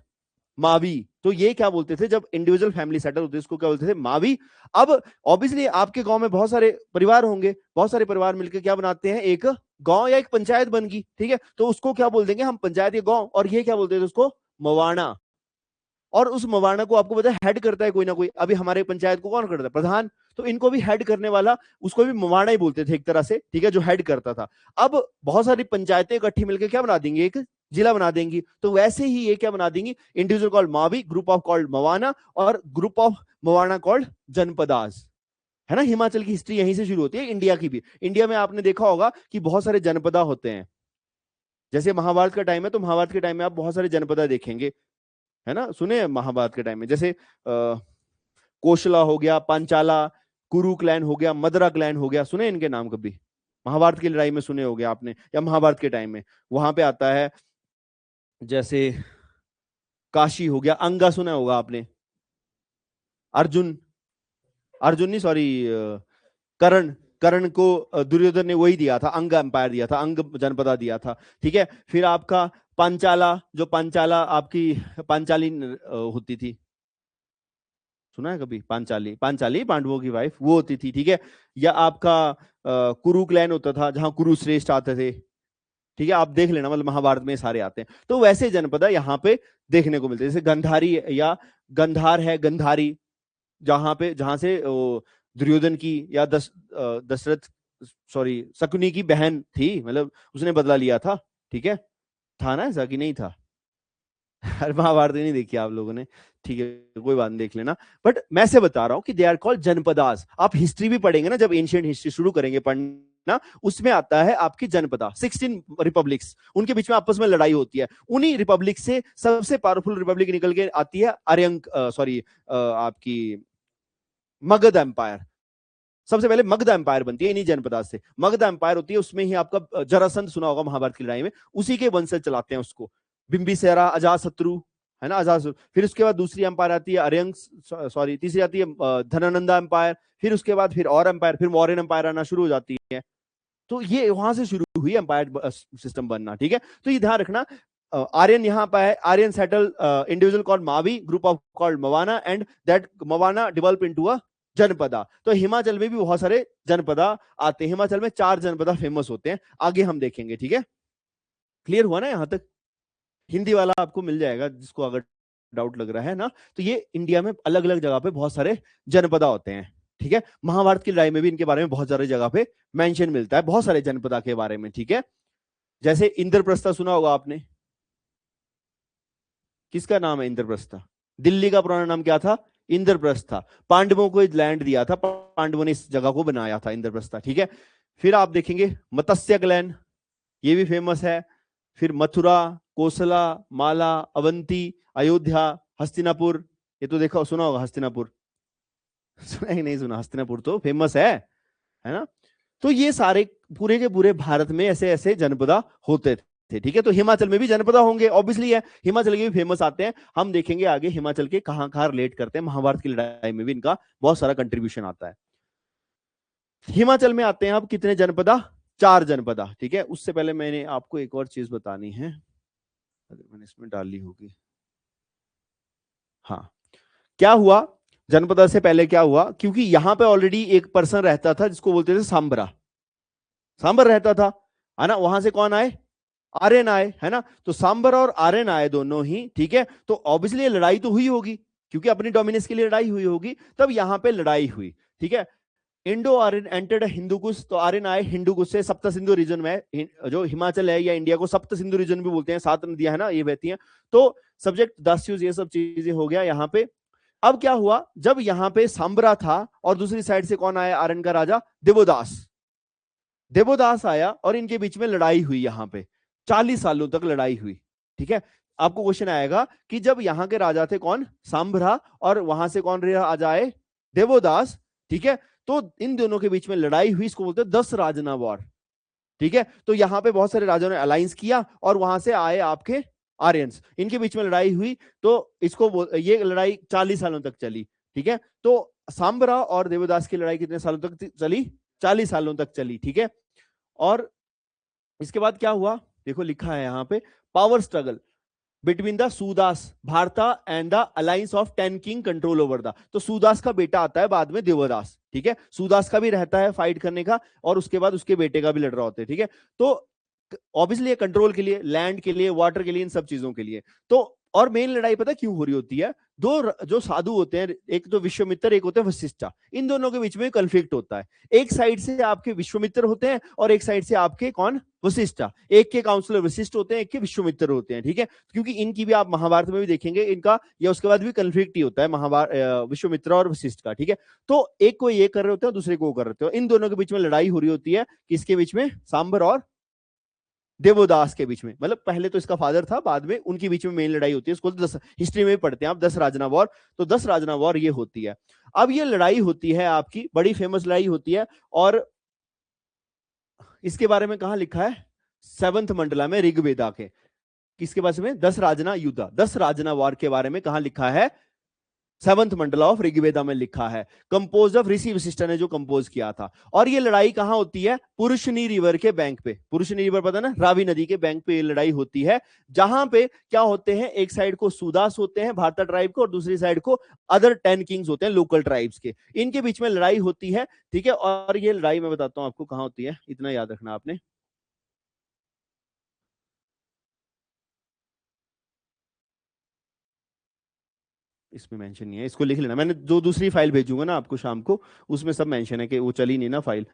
Mavi. तो ये क्या बोलते थे, जब इंडिविजुअल फैमिली सेटल होती है इसको क्या बोलते थे, मावी। अब ऑब्वियसली आपके गांव में बहुत सारे परिवार होंगे, बहुत सारे परिवार मिलकर क्या बनाते हैं, एक गांव या एक पंचायत बन गई, ठीक है, तो उसको क्या बोल देंगे हम, पंचायत या गांव। और ये क्या बोलते थे उसको, मवाना। और उस मवाना को आपको पता है हेड करता है कोई ना कोई। अभी हमारे पंचायत को कौन करता है, प्रधान। तो इनको भी हेड करने वाला, उसको भी मवाना ही बोलते थे एक तरह से, ठीक है, जो हेड करता था। अब बहुत सारी पंचायतें इकट्ठी मिलकर क्या बना देंगे, एक जिला बना देंगी। तो वैसे ही ये क्या बना देंगी, individual called Mavi, group of called Mawana, और group of Mawana called Janapadas. है ना, हिमाचल की हिस्ट्री यहीं से शुरू होती है, इंडिया की भी। इंडिया में आपने देखा होगा कि बहुत सारे जनपदा होते हैं। जैसे महाभारत का टाइम है तो महाभारत के टाइम में आप बहुत सारे जनपदा देखेंगे, है ना, सुने हैं महाभारत के टाइम में, जैसे कोशला हो गया, पांचाला, कुरु क्लैन हो गया, मदरा क्लैन हो गया, सुने इनके नाम कभी? महाभारत की लड़ाई में सुने होंगे आपने, या महाभारत के टाइम में। वहां पे आता है जैसे काशी हो गया, अंगा सुना होगा आपने, अर्जुन, अर्जुन नहीं सॉरी, कर्ण, कर्ण को दुर्योधन ने वही दिया था, अंग एम्पायर दिया था, अंग जनपदा दिया था, ठीक है। फिर आपका पांचाला, जो पांचाला आपकी पांचाली होती थी, सुना है कभी? पांचाली, पांचाली पांडवों की वाइफ वो होती थी, ठीक है। या आपका कुरु क्लैन होता था, जहां कुरु श्रेष्ठ आते थे, ठीक है, आप देख लेना, मतलब महाभारत में सारे आते हैं। तो वैसे जनपदा यहाँ पे देखने को मिलते हैं, जैसे गंधारी या गंधार है, गंधारी, जहां पे, जहां से दुर्योधन की या दशरथ, सॉरी शकुनी की बहन थी, मतलब उसने बदला लिया था, ठीक है। था ना ऐसा कि नहीं था? हर महाभारत नहीं देखी आप लोगों ने, ठीक है, कोई बात नहीं, देख लेना। बट मैं से बता रहा हूं कि दे आर कॉल्ड जनपदास। आप हिस्ट्री भी पढ़ेंगे ना, जब एंशिएंट हिस्ट्री शुरू करेंगे पढ़ना, उसमें आता है आपकी जनपदा, 16 रिपब्लिक्स, उनके बीच में आपस में लड़ाई होती है। उन्हीं रिपब्लिक से सबसे पावरफुल रिपब्लिक निकल के आती है आर्यंक, सॉरी आपकी मगध एम्पायर। सबसे पहले मगध एम्पायर बनती है इन्हीं जनपदा से, मगध एम्पायर होती है, उसमें ही आपका जरासंध सुना होगा महाभारत की लड़ाई में, उसी के वंशज चलाते हैं उसको, बिंबिसारा, अजातशत्रु, है ना, अजातशत्रु। फिर उसके बाद दूसरी एम्पायर आती है अरयंक, सॉरी तीसरी आती है धनानंदा एम्पायर। फिर उसके बाद फिर और एम्पायर, फिर मौर्यन एम्पायर आना शुरू हो जाती है। तो ये वहां से शुरू हुई एम्पायर सिस्टम बनना, ठीक है। तो ये ध्यान रखना, आर्यन यहाँ पर है, Aryan settle individual called Mavi, group of called Mavana, and that Mavana develop into a Janapada. तो हिमाचल में भी बहुत सारे जनपदा आते हैं, हिमाचल में 4 जनपदा फेमस होते हैं, आगे हम देखेंगे, ठीक है। क्लियर हुआ ना यहां तक? हिंदी वाला आपको मिल जाएगा जिसको अगर डाउट लग रहा है ना। तो ये इंडिया में अलग अलग जगह पे बहुत सारे जनपदा होते हैं, ठीक है। महाभारत की लड़ाई में भी इनके बारे में बहुत सारी जगह पे मेंशन मिलता है, बहुत सारे जनपदा के बारे में, ठीक है। जैसे इंद्रप्रस्थ सुना होगा आपने, किसका नाम है इंद्रप्रस्थ? दिल्ली का पुराना नाम क्या था? इंद्रप्रस्थ था। पांडवों को लैंड दिया था, पांडवों ने इस जगह को बनाया था, इंद्रप्रस्थ, ठीक है। फिर आप देखेंगे मत्स्य ग्लैन, ये भी फेमस है। फिर मथुरा, कोसला, माला, अवंती, अयोध्या, हस्तिनापुर, ये तो देखा सुना होगा हस्तिनापुर, सुना ही नहीं सुना? हस्तिनापुर तो फेमस है ना। तो ये सारे पूरे के पूरे भारत में ऐसे ऐसे जनपदा होते थे, ठीक है। तो हिमाचल में भी जनपदा होंगे, ऑब्वियसली है, हिमाचल के भी फेमस आते हैं। हम देखेंगे आगे हिमाचल के कहां कहां रिलेट करते हैं, महाभारत की लड़ाई में भी इनका बहुत सारा कंट्रीब्यूशन आता है। हिमाचल में आते हैं अब कितने जनपदा? 4 जनपदा, ठीक है। उससे पहले मैंने आपको एक और चीज बतानी है, अगर मैंने इसमें डाली होगी। हाँ, क्या हुआ जनपदा से पहले, क्या हुआ, क्योंकि यहां पे ऑलरेडी एक पर्सन रहता था जिसको बोलते थे सांबरा, सांबर रहता था, है ना। वहां से कौन आए? आर्यन आए, है ना। तो सांबर और आर्यन आए दोनों ही, ठीक है। तो ऑब्वियसली लड़ाई तो हुई होगी, क्योंकि अपनी डोमिनेंस के लिए लड़ाई हुई होगी, तब यहां पे लड़ाई हुई, ठीक है। Indo Aryan entered Hindu Kush, तो आर्यन आए हिंदू कुश से, सप्त सिंधु रीजन में, जो हिमाचल है या इंडिया को सप्त सिंधु रीजन भी बोलते हैं, 7 नदियां है ना ये बहती हैं। तो सब्जेक्ट दास्यूज ये सब चीजें हो गया यहाँ पे। अब क्या हुआ, जब यहाँ पे सांबरा था और दूसरी साइड से कौन आया, आर्यन का राजा देवोदास। देवोदास आया और इनके बीच में लड़ाई हुई, यहाँ पे 40 सालों तक लड़ाई हुई। ठीक है, आपको क्वेश्चन आएगा कि जब यहाँ के राजा थे कौन, सांभरा, और वहां से कौन राजा आए, देवोदास। ठीक है, तो इन दोनों के बीच में लड़ाई हुई, इसको बोलते हैं 10 राजना वॉर। ठीक है, तो यहाँ पे बहुत सारे राजाओं ने अलायंस किया और वहां से आए आपके आर्यंस, इनके बीच में लड़ाई हुई। तो इसको ये लड़ाई 40 सालों तक चली। ठीक है, तो सांबरा और देवदास की लड़ाई कितने सालों तक चली, 40 सालों तक चली। ठीक है, और इसके बाद क्या हुआ, देखो लिखा है यहाँ पे, पावर स्ट्रगल बिटवीन द सूदास भारता and the alliance of 10 king control over the, तो सूदास का बेटा आता है बाद में देवदास। ठीक है, सूदास का भी रहता है फाइट करने का, और उसके बाद उसके बेटे का भी लड़ रहा होता है। ठीक है, तो ऑब्वियसली कंट्रोल के लिए, लैंड के लिए, वाटर के लिए, इन सब चीजों के लिए। तो और मेन लड़ाई पता क्यों हो रही होती है, दो जो साधु होते हैं, एक तो विश्वामित्र, एक होते हैं वशिष्ठा, इन दोनों के बीच में कॉन्फ्लिक्ट होता है। एक साइड से आपके विश्वामित्र होते हैं और एक साइड से आपके कौन, वशिष्ठा। एक के काउंसलर वशिष्ठ होते हैं, एक के विश्वामित्र होते हैं। ठीक है, क्योंकि इनकी भी आप महाभारत में भी देखेंगे, इनका या उसके बाद भी कॉन्फ्लिक्ट ही होता है महाभारत, विश्वामित्र और वशिष्ठ का। ठीक है, तो एक को ये कर रहे होते हैं, दूसरे को कर रहे होते हैं, इन दोनों के बीच में लड़ाई हो रही होती है, किसके बीच में, सांबर और देवोदास के बीच में। मतलब पहले तो इसका फादर था, बाद में उनके बीच में मेन लड़ाई होती है, इसको 10 हिस्ट्री में पढ़ते हैं आप, 10 राजना वॉर। तो 10 राजना वॉर ये होती है। अब ये लड़ाई होती है आपकी, बड़ी फेमस लड़ाई होती है, और इसके बारे में कहां लिखा है, 7th मंडला में ऋग्वेदा के, किसके पास में, 10 राजना युद्ध, 10 राजना वॉर के बारे में कहां लिखा है, 7th मंडला ऑफ ऋग्वेदा में लिखा है। कंपोज ऑफ ऋषि वशिष्ठ ने जो कंपोज किया था। और ये लड़ाई कहां होती है, पुरुषनी रिवर के बैंक पे, पुरुषनी रिवर पता ना, रावी नदी के बैंक पे ये लड़ाई होती है, जहां पे क्या होते हैं, एक साइड को सूदास होते हैं भारता ट्राइब को, और दूसरी साइड को अदर 10 किंग्स होते हैं लोकल ट्राइब्स के, इनके बीच में लड़ाई होती है। ठीक है, और ये लड़ाई मैं बताता हूं आपको कहां होती है, इतना याद रखना आपने। इसमें मेंशन नहीं है, इसको लिख लेना, मैंने जो दूसरी फाइल भेजूंगा ना आपको शाम को, उसमें सब मेंशन है, कि वो चली नहीं ना फाइल।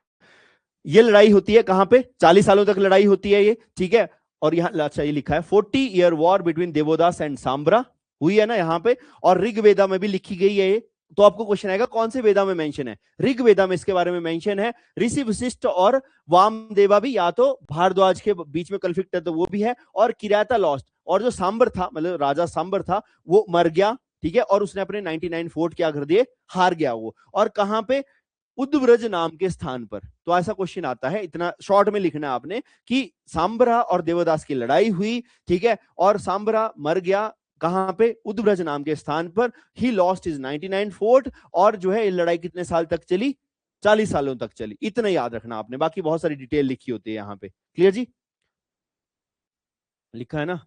ये लड़ाई होती है कहां पे, 40 सालों तक लड़ाई होती है ये। ठीक है, और यहां अच्छा ये लिखा है 40-year war between Devodas and Sambara हुई है ना यहाँ पे, और ऋग्वेदा में भी लिखी गई है ये। तो आपको क्वेश्चन आएगा कौन से वेदा में मेंशन है, ऋग्वेदा में इसके बारे में मेंशन है। ऋषि वशिष्ठ और वामदेवा भी, या तो भारद्वाज के बीच में कॉन्फ्लिक्ट है तो वो भी है, और किराता लॉस्ट, और जो सांबर था, मतलब राजा सांबर था, वो मर गया। ठीक है, और उसने अपने 99 फोर्ट क्या कर दिए, हार गया वो, और कहां पे, उद्व्रज नाम के स्थान पर। तो ऐसा क्वेश्चन आता है, इतना शॉर्ट में लिखना है आपने, कि सांबरा और देवदास की लड़ाई हुई। ठीक है, और सांबरा मर गया कहां पे, उद्व्रज नाम के स्थान पर, ही लॉस्ट हिज 99 फोर्ट, और जो है ये लड़ाई कितने साल तक चली, 40 सालों तक चली। इतना याद रखना आपने, बाकी बहुत सारी डिटेल लिखी होती है यहाँ पे। क्लियर जी, लिखा है ना,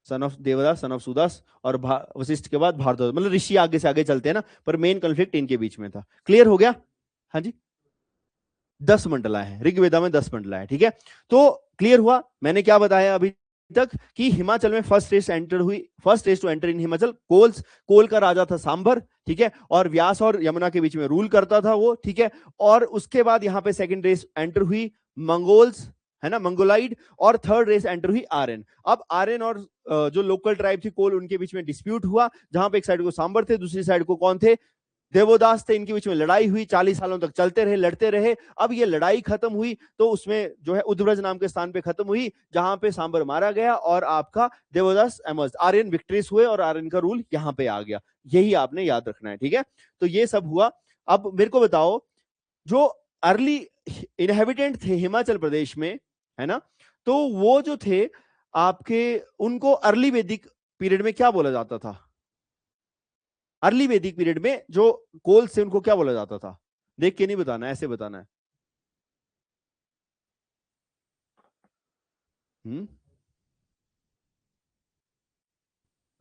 son of Devdas, son of Sudas, और वशिष्ठ के बाद भारद्वाज, मतलब ऋषि आगे से आगे चलते हैं ना, पर मेन कॉन्फ्लिक्ट इनके बीच में था। क्लियर हो गया, हाँ जी। 10 मंडला है, ऋग्वेदा में 10 मंडला है। ठीक है, तो क्लियर हुआ, मैंने क्या बताया अभी तक, कि हिमाचल में फर्स्ट रेस एंटर हुई, first race to enter in Himachal, Kol का राजा था सांभर। ठीक है, और व्यास और यमुना के बीच में रूल करता था वो। ठीक है, और उसके बाद यहाँ पे सेकंड रेस एंटर हुई मंगोल्स, है ना, मंगोलाइड, और थर्ड रेस एंटर हुई आर्यन। अब आर्यन और जो लोकल ट्राइब थी कोल, उनके बीच में डिस्प्यूट हुआ, जहां पे एक साइड को सांबर थे, दूसरी साइड को कौन थे, देवोदास थे। इनके बीच में लड़ाई हुई, 40 सालों तक चलते रहे, लड़ते रहे। अब ये लड़ाई खत्म हुई तो उसमें जो है उद्व्रज नाम के स्थान पे खत्म हुई, जहां पे सांबर मारा गया, और आपका देवोदास एमर्ज, आर्यन विक्ट्रीज हुए, और आर्यन का रूल यहां पे आ गया। यही आपने याद रखना है। ठीक है, तो ये सब हुआ। अब मेरे को बताओ, जो अर्ली इनहेबिटेंट थे हिमाचल प्रदेश में, है ना, तो वो जो थे आपके, उनको अर्ली वैदिक पीरियड में क्या बोला जाता था, अर्ली वैदिक पीरियड में जो कोल से, उनको क्या बोला जाता था, देख के नहीं बताना, ऐसे बताना है।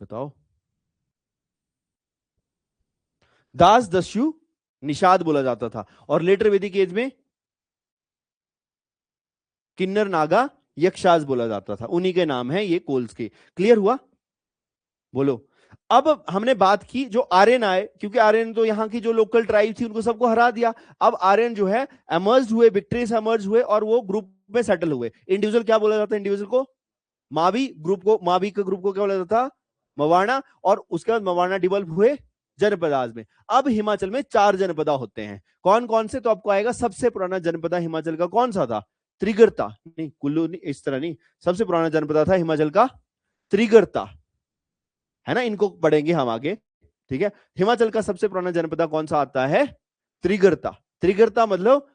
बताओ, दास दस्यु निषाद बोला जाता था, और लेटर वैदिक एज में किन्नर नागा यक्षाज बोला जाता था, उन्हीं के नाम है ये कोल्स के। क्लियर हुआ, बोलो। अब हमने बात की जो आर्यन आए, क्योंकि आर्यन तो यहाँ की जो लोकल ट्राइब थी उनको सबको हरा दिया। अब आर्यन जो है एमर्ज हुए, विक्ट्रियस एमर्ज हुए और वो ग्रुप में सेटल हुए। इंडिविजुअल क्या बोला जाता है इंडिविजुअल को? मावी। ग्रुप को, मावी के ग्रुप को क्या बोला जाता था? मवाना। और उसके बाद मवाना डिवेल्प हुए जनपदाज में। अब हिमाचल में 4 जनपदा होते हैं। कौन कौन से? तो आपको आएगा सबसे पुराना जनपदा हिमाचल का कौन सा था? त्रिगर्ता। नहीं, कुल्लू नहीं, इस तरह नहीं। सबसे पुराना जनपदा था हिमाचल का त्रिगर्ता, है ना। इनको पढ़ेंगे हम आगे, ठीक है। हिमाचल का सबसे पुराना जनपदा कौन सा आता है? त्रिगर्ता। त्रिगर्ता मतलब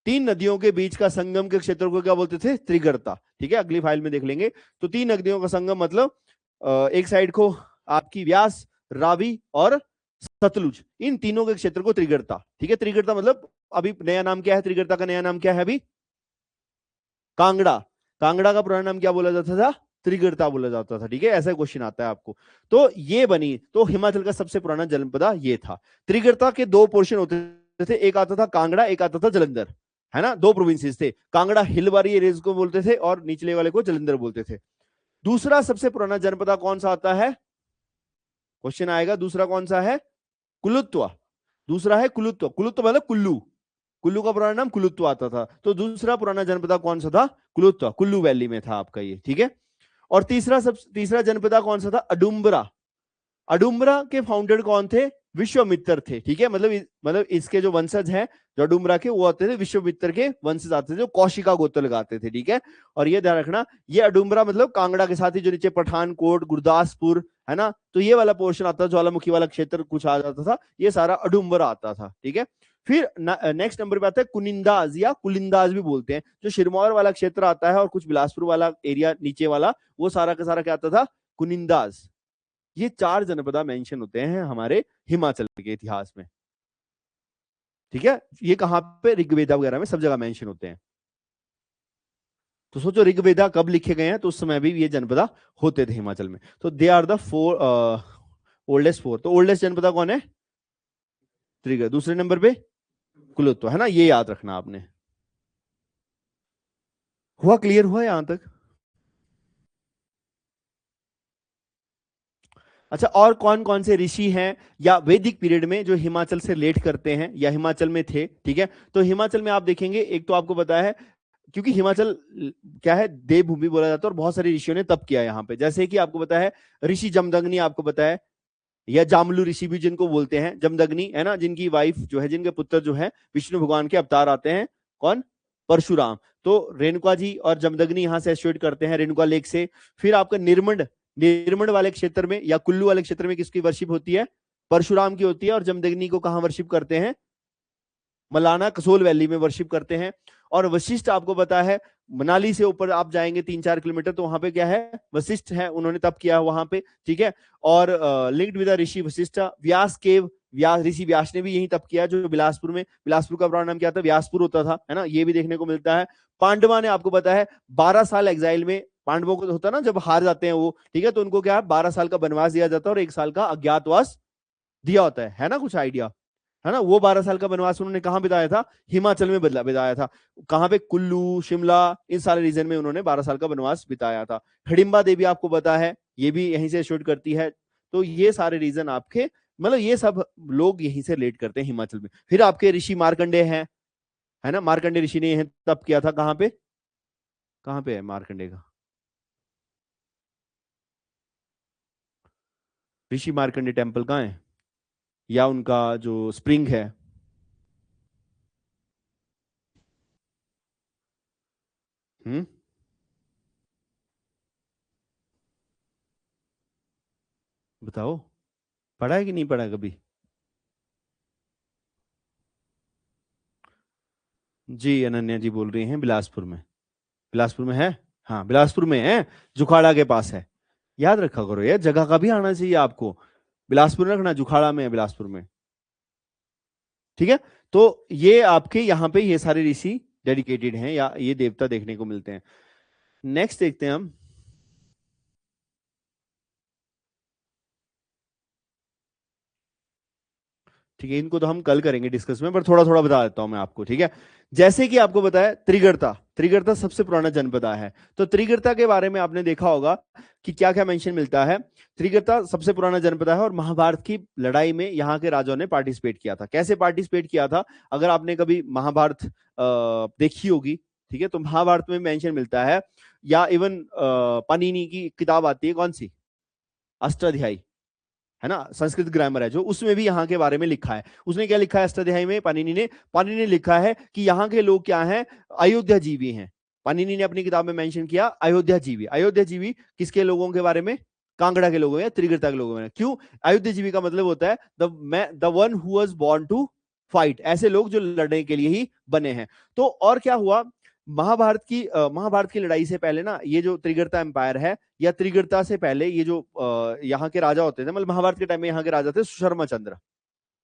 3 नदियों के बीच का संगम के क्षेत्र को क्या बोलते थे? त्रिगर्ता। ठीक है, अगली फाइल में देख लेंगे। तो 3 नदियों का संगम मतलब एक साइड को आपकी व्यास, रावी और सतलुज, इन तीनों के क्षेत्र को त्रिगर्ता। ठीक है, त्रिगर्ता मतलब अभी नया नाम क्या है? त्रिगर्ता का नया नाम क्या है अभी? कांगड़ा। कांगड़ा का पुराना नाम क्या बोला जाता था? त्रिगर्ता बोला जाता था। ठीक है, ऐसा क्वेश्चन आता है आपको। तो ये बनी, तो हिमाचल का सबसे पुराना जनपदा ये था। त्रिगर्ता के 2 पोर्शन होते थे, एक आता था कांगड़ा, एक आता था जलंधर, है ना। 2 प्रोविंसेस थे। कांगड़ा हिल वाली एरियाज को बोलते थे और निचले वाले को जलंधर बोलते थे। दूसरा सबसे पुराना जनपदा कौन सा आता है? क्वेश्चन आएगा, दूसरा कौन सा है? कुलुत्वा। दूसरा है कुलुत्वा। कुलुत्वा मतलब कुल्लू। कुल्लू का पुराना नाम कुलुत्वा आता था। तो दूसरा पुराना जनपदा कौन सा था? कुलुत्वा। कुल्लू वैली में था आपका ये, ठीक है। और तीसरा जनपदा कौन सा था? अडुम्बरा। अडुम्बरा के फाउंडर कौन थे? विश्वामित्र थे। ठीक है, मतलब इसके जो वंशज हैं जो अडुम्बरा के, वो आते थे विश्वामित्र के वंशज आते थे, जो कौशिका गोत्र लगाते थे। ठीक है, और ये ध्यान रखना, ये अडुम्बरा मतलब कांगड़ा के साथ ही जो नीचे पठानकोट, गुरदासपुर, है ना, तो ये वाला पोर्शन आता था, ज्वालामुखी वाला क्षेत्र कुछ आ जाता था, ये सारा अडुम्बरा आता था। ठीक है, फिर नेक्स्ट नंबर पे आता है कुनिंदाज या कुलिंदाज भी बोलते हैं, जो सिरमौर वाला क्षेत्र आता है और कुछ बिलासपुर वाला एरिया नीचे वाला, वो सारा का सारा क्या आता था? कुनिंदाज। ये 4 जनपदा मेंशन होते हैं हमारे हिमाचल के इतिहास में। ठीक है, ये कहां पे? ऋग्वेदा वगैरह में सब जगह मेंशन होते हैं। तो सोचो ऋग्वेदा कब लिखे गए हैं, तो उस समय भी ये जनपदा होते थे हिमाचल में। तो दे आर द 4 ओल्डेस्ट 4। तो ओल्डेस्ट जनपदा कौन है? त्रिगर्त। दूसरे नंबर पे कुलुत्वा, है ना, ये याद रखना आपने। हुआ? क्लियर हुआ यहां तक? अच्छा, और कौन कौन से ऋषि हैं या वैदिक पीरियड में जो हिमाचल से रिलेट करते हैं या हिमाचल में थे? ठीक है, तो हिमाचल में आप देखेंगे, एक तो आपको बताया है, क्योंकि हिमाचल क्या है? देवभूमि बोला जाता है और बहुत सारे ऋषियों ने तप किया यहाँ पे। जैसे कि आपको बताया है ऋषि जमदग्नि, आपको बताया, या जामलू ऋषि भी जिनको बोलते हैं, जमदग्नि, है ना, जिनकी वाइफ जो है, जिनके पुत्र जो है विष्णु भगवान के अवतार आते हैं। कौन? परशुराम। तो रेणुका जी और जमदग्नि यहां से एसोसिएट करते हैं, रेणुका लेक से। फिर आपका निर्मंड, निर्मंड वाले क्षेत्र में या कुल्लू वाले क्षेत्र में किसकी वर्शिप होती है? परशुराम की होती है। और जमदग्नि को कहां वर्शिप करते हैं? मलाना कसोल वैली में वर्शिप करते हैं। और वशिष्ठ आपको पता है, मनाली से ऊपर आप जाएंगे 3-4 किलोमीटर, तो वहां पे क्या है? वशिष्ठ है, उन्होंने तप किया वहां पे। ठीक है, और लिंक्ड विद ऋषि वशिष्ठ। व्यास केव, व्यास, ऋषि व्यास ने भी यही तप किया, जो बिलासपुर में, बिलासपुर का पुराना नाम क्या था? व्यासपुर होता था, है ना, ये भी देखने को मिलता है। पांडवा ने, आपको पता है, 12 साल एग्जाइल में, पांडवों को होता है ना जब हार जाते हैं वो, ठीक है, तो उनको क्या है? 12 साल का वनवास दिया जाता है और 1 साल का अज्ञातवास दिया होता है ना, कुछ आइडिया है ना। वो 12 साल का वनवास उन्होंने कहां बिताया था? हिमाचल में बदला बिताया था। कहां पे? कुल्लू, शिमला, इन सारे रीजन में उन्होंने 12 साल का वनवास बिताया था। हिडिंबा देवी आपको पता है, ये भी यहीं से शूट करती है। तो ये सारे रीजन आपके, मतलब ये सब लोग यहीं से रिलेट करते हैं हिमाचल में। फिर आपके ऋषि मार्कंडे हैं, है ना, मार्कंडे ऋषि ने यह तप किया था। कहां पे? कहां पे है मार्कंडे का? ऋषि मार्कंडे टेम्पल कहाँ है, या उनका जो स्प्रिंग है? हम्म, बताओ, पढ़ा है कि नहीं पढ़ा कभी? जी, अनन्या जी बोल रही हैं बिलासपुर में। बिलासपुर में है? हाँ, बिलासपुर में है, जुखाड़ा के पास है। याद रखा करो, यार जगह का भी आना चाहिए आपको। बिलासपुर में रखना, जुखाड़ा में है बिलासपुर में। ठीक है, तो ये आपके यहाँ पे ये सारे ऋषि डेडिकेटेड हैं या ये देवता देखने को मिलते हैं। नेक्स्ट देखते हैं हम। ठीक है, इनको तो हम कल करेंगे डिस्कस में, पर थोड़ा थोड़ा बता देता हूं मैं आपको, ठीक है। जैसे कि आपको बताया त्रिगर्ता, त्रिगर्ता सबसे पुराना जनपदा है। तो त्रिगर्ता के बारे में आपने देखा होगा कि क्या क्या मेंशन मिलता है। त्रिगर्ता सबसे पुराना जनपदा है और महाभारत की लड़ाई में यहाँ के राजाओं ने पार्टिसिपेट किया था। कैसे पार्टिसिपेट किया था, अगर आपने कभी महाभारत देखी होगी, ठीक है, तो महाभारत में मेंशन मिलता है, या इवन पाणिनि की किताब आती है, कौन सी, अष्टाध्यायी, है ना, संस्कृत ग्रामर है जो, उसमें भी यहाँ के बारे में लिखा है। उसने क्या लिखा है अष्टाध्यायी में, पाणिनि ने लिखा है कि यहाँ के लोग क्या हैं, अयोध्या जीवी हैं। पाणिनि ने अपनी किताब में मेंशन किया अयोध्या जीवी। अयोध्या जीवी किसके लोगों के बारे में, कांगड़ा के लोगों में, त्रिगर्ता के लोगों में। क्यों अयोध्या जीवी का मतलब होता है the one who was born to fight, ऐसे लोग जो लड़ने के लिए ही बने हैं। तो और क्या हुआ, महाभारत की लड़ाई से पहले ना, ये जो त्रिगर्ता एम्पायर है, या त्रिगर्ता से पहले ये जो यहाँ के राजा होते थे, मतलब महाभारत के टाइम में यहाँ के राजा थे सुशर्मा चंद्र,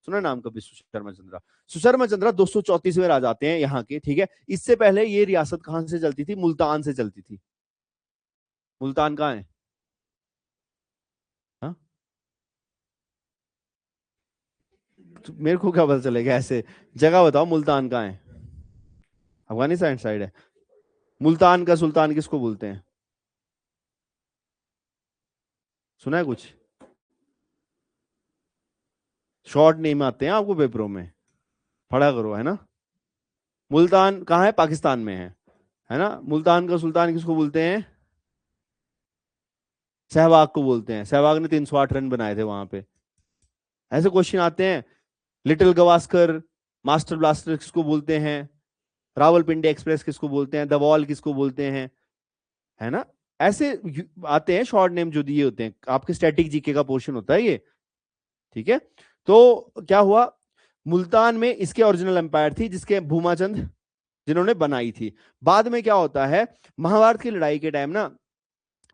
सुना नाम कभी सुशर्मा चंद्र? सुशर्मा चंद्र 234वें राजा आते हैं यहाँ के, ठीक है। इससे पहले ये रियासत कहां से चलती थी, मुल्तान से चलती थी। मुल्तान कहाँ है? हाँ, तो मेरे को क्या पता चलेगा ऐसे, जगह बताओ मुल्तान कहाँ है? अफगानिस्तान साइड है। मुल्तान का सुल्तान किसको बोलते हैं, सुना है कुछ? शॉर्ट नेम आते हैं आपको पेपरों में, पढ़ा करो, है ना। मुल्तान कहाँ है, पाकिस्तान में है ना। मुल्तान का सुल्तान किसको बोलते हैं, सहवाग को बोलते हैं। सहवाग ने 308 रन बनाए थे वहां पे। ऐसे क्वेश्चन आते हैं। लिटिल गवास्कर, मास्टर ब्लास्टर किसको बोलते हैं, रावलपिंडी एक्सप्रेस किसको बोलते हैं, द वॉल किसको बोलते हैं, है ना। ऐसे आते हैं शॉर्ट नेम जो दिए होते हैं, आपके स्टैटिक जीके का पोर्शन होता है ये, ठीक है। तो क्या हुआ, मुल्तान में इसके ओरिजिनल एम्पायर थी, जिसके भूमाचंद जिन्होंने बनाई थी। बाद में क्या होता है, महाभारत की लड़ाई के टाइम ना,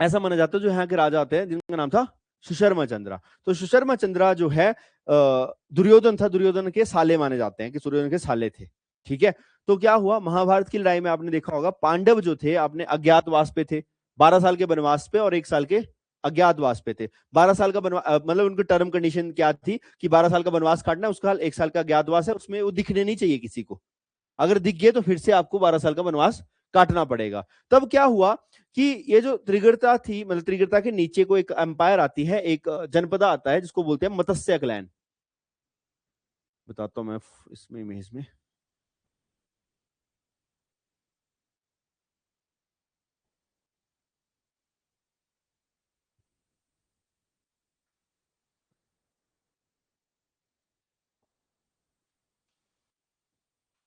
ऐसा माना जाता है जो यहाँ के राजा आते हैं जिनका नाम था सुशर्मा चंद्रा। तो सुशर्मा चंद्रा जो है दुर्योधन था, दुर्योधन के साले माने जाते हैं कि दुर्योधन के साले थे, ठीक है। तो क्या हुआ, महाभारत की लड़ाई में आपने देखा होगा, पांडव जो थे अपने अज्ञातवास पे थे, 12 साल के वनवास पे और 1 साल के अज्ञातवास पे थे। 12 साल का वनवास, मतलब उनकी टर्म कंडीशन क्या थी कि 12 साल का वनवास काटना है, उसका 1 साल का अज्ञातवास है, उसमें वो दिखने नहीं चाहिए किसी को। अगर दिख गए तो फिर से आपको 12 साल का वनवास काटना पड़ेगा। तब क्या हुआ कि ये जो त्रिगर्ता थी, मतलब त्रिगर्ता के नीचे को एक एम्पायर आती है, एक जनपदा आता है जिसको बोलते हैं मत्स्य क्लैन। बताता हूं मैं इसमें इमेज में।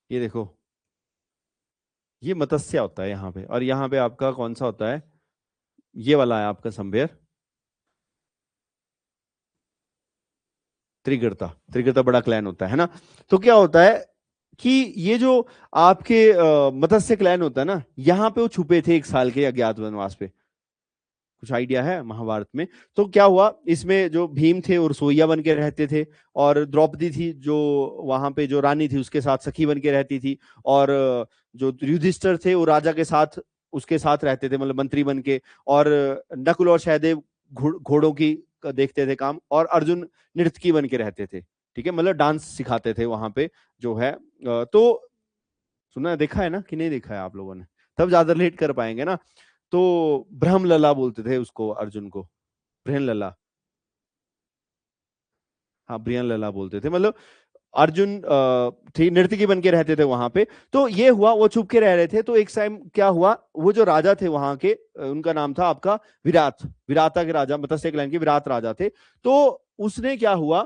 ये देखो, ये मत्स्य होता है यहाँ पे, और यहाँ पे आपका कौन सा होता है, ये वाला है आपका संभेर। त्रिगर्ता, त्रिगर्ता बड़ा क्लैन होता है ना। तो क्या होता है कि ये जो आपके मत्स्य क्लैन होता है ना, यहाँ पे वो छुपे थे 1 साल के अज्ञात वनवास पे। कुछ आइडिया है महाभारत में? तो क्या हुआ, इसमें जो भीम थे वो रसोईया बन के रहते थे, और द्रौपदी थी जो वहां पे जो रानी थी उसके साथ सखी बन के रहती थी, और जो युधिष्ठिर थे वो राजा के साथ उसके साथ रहते थे, मतलब मंत्री बन के, और नकुल और सहदेव घोड़ों की देखते थे काम, और अर्जुन नर्तकी बन के रहते थे, ठीक है, मतलब डांस सिखाते थे वहां पे जो है। तो सुना देखा है ना कि नहीं देखा है आप लोगों ने, तब ज्यादा रिलेट कर पाएंगे ना। तो ब्रह्मलला बोलते थे उसको, अर्जुन को ब्रह्मलला, हाँ ब्रियनलला बोलते थे, मतलब अर्जुन ठीक नर्तकी बन के रहते थे वहां पे। तो ये हुआ, वो छुप के रह रहे थे। तो एक टाइम क्या हुआ, वो जो राजा थे वहां के, उनका नाम था आपका विराट, विराटा के राजा, मत्स्य क्लैन के विराट राजा थे। तो उसने क्या हुआ,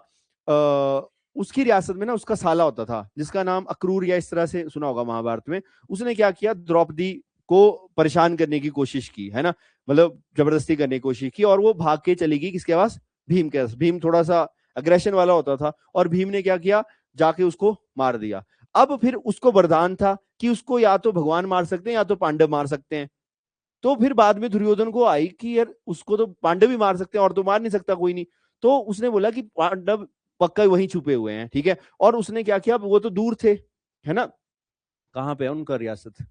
उसकी रियासत में ना उसका साला होता था जिसका नाम अक्रूर, या इस तरह से सुना होगा महाभारत में। उसने क्या किया, द्रौपदी को परेशान करने की कोशिश की, है ना, मतलब जबरदस्ती करने की कोशिश की, और वो भाग के चली गई किसके पास, भीम के पास। भीम थोड़ा सा अग्रेशन वाला होता था, और भीम ने क्या किया, जाके उसको मार दिया। अब फिर उसको वरदान था कि उसको या तो भगवान मार सकते हैं या तो पांडव मार सकते हैं। तो फिर बाद में दुर्योधन को आई कि यार उसको तो पांडव ही मार सकते हैं और तो मार नहीं सकता कोई नहीं। तो उसने बोला कि पांडव पक्का वहीं छुपे हुए हैं, ठीक है। और उसने क्या किया, वो तो दूर थे, है ना, कहां पे है उनका रियासत,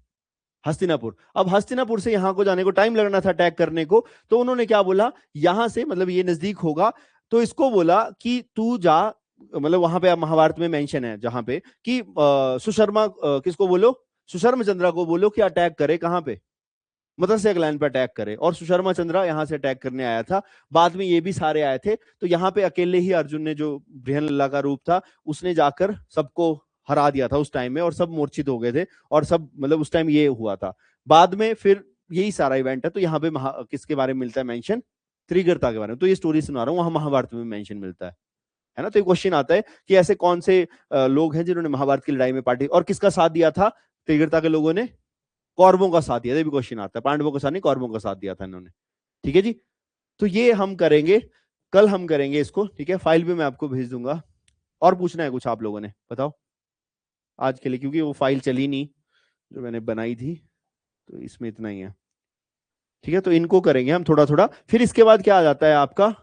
हस्तिनापुर। अब हस्तिनापुर से यहां को जाने को टाइम लगना था अटैक करने को। तो उन्होंने क्या बोला, यहां से मतलब ये नजदीक होगा, तो इसको बोला कि तू जा मतलब वहां पे महाभारत में मेंशन है जहां पे कि सुशर्मा किसको बोलो, सुशर्मा चंद्रा को बोलो कि अटैक करे कहां पे, मत्स्य ग्लैंड पे अटैक करे, और सुशर्मा चंद्रा यहां से अटैक करने आया था। बाद में ये भी सारे आए थे, तो यहाँ पे अकेले ही अर्जुन ने, जो बृहन्नला का रूप था, उसने जाकर सबको हरा दिया था उस टाइम में, और सब मूर्छित हो गए थे, और सब मतलब उस टाइम ये हुआ था। बाद में फिर यही सारा इवेंट है, तो यहाँ पे किसके बारे में मिलता है मेंशन, त्रिगर्ता के बारे में। तो ये स्टोरी सुना रहा हूँ, वहां महाभारत में मेंशन मिलता है ना। तो एक क्वेश्चन आता है कि ऐसे कौन से लोग हैं जिन्होंने महाभारत की लड़ाई में पार्टी, और किसका साथ दिया था त्रिगर्ता के लोगों ने, कौरवों का साथ दिया था। ये भी क्वेश्चन आता है, पांडवों का साथ नहीं, कौरवों का साथ दिया था इन्होंने। ठीक है जी, तो ये हम करेंगे, कल हम करेंगे इसको, ठीक है। फाइल भी मैं आपको भेज दूंगा। और पूछना है कुछ आप लोगों ने, बताओ आज के लिए, क्योंकि वो फाइल चली नहीं जो मैंने बनाई थी, तो इसमें इतना ही है। ठीक है, तो इनको करेंगे हम थोड़ा थोड़ा, फिर इसके बाद क्या आ जाता है आपका,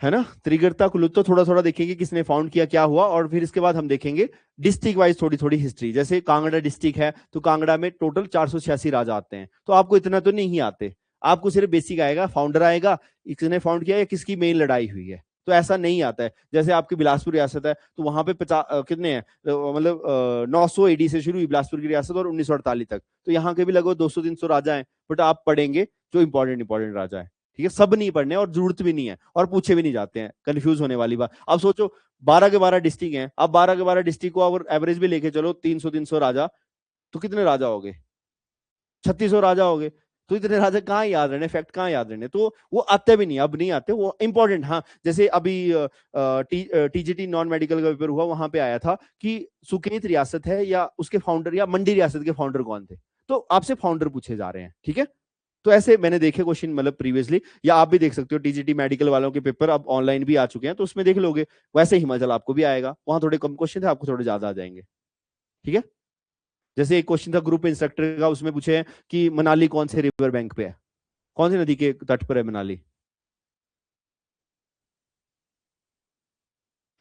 है ना, त्रिगर्ता कुलुत्तो, तो थोड़ा थोड़ा देखेंगे किसने फाउंड किया, क्या हुआ, और फिर इसके बाद हम देखेंगे डिस्ट्रिक्ट वाइज थोड़ी थोड़ी हिस्ट्री। जैसे कांगड़ा डिस्ट्रिक्ट है, तो कांगड़ा में टोटल 486 राजा आते हैं, तो आपको इतना तो नहीं आते, आपको सिर्फ बेसिक आएगा, फाउंडर आएगा, किसने फाउंड किया या किसकी मेन लड़ाई हुई है, तो ऐसा नहीं आता है। जैसे आपकी बिलासपुर रियासत है, तो वहां पे 50 कितने हैं, मतलब 900 एडी से शुरू हुई बिलासपुर की रियासत, और 1948 तक, तो यहाँ के भी लगभग 200-300 राजा हैं, बट आप पढ़ेंगे जो इंपॉर्टेंट इंपॉर्टेंट राजा है। ठीक है, सब नहीं पढ़ने, और जरूरत भी नहीं है, और पूछे भी नहीं जाते हैं, कंफ्यूज होने वाली बात। अब सोचो 12 के 12 डिस्ट्रिक्ट हैं, अब 12 के 12 डिस्ट्रिक्ट को अगर एवरेज भी लेके चलो 300-300 राजा, तो कितने राजा हो गए, 3600 राजा हो गए। तो इतने राजा कहाँ याद रहने, फैक्ट कहाँ याद रहने, तो वो आते भी नहीं, अब नहीं आते वो इंपॉर्टेंट। हाँ, जैसे अभी टीजीटी नॉन मेडिकल का पेपर हुआ, वहां पे आया था कि सुकेत रियासत है या उसके फाउंडर, या मंडी रियासत के फाउंडर कौन थे, तो आपसे फाउंडर पूछे जा रहे हैं। ठीक है, तो ऐसे मैंने देखे क्वेश्चन, मतलब प्रीवियसली, या आप भी देख सकते हो, टीजीटी मेडिकल वालों के पेपर अब ऑनलाइन भी आ चुके हैं, तो उसमें देख लोगे। वैसे हिमाचल आपको भी आएगा, वहां थोड़े कम क्वेश्चन थे, आपको थोड़े ज्यादा आ जाएंगे। ठीक है, जैसे एक क्वेश्चन था ग्रुप इंस्ट्रक्टर का, उसमें पूछे हैं कि मनाली कौन से रिवर बैंक पे है, कौन सी नदी के तट पर है मनाली,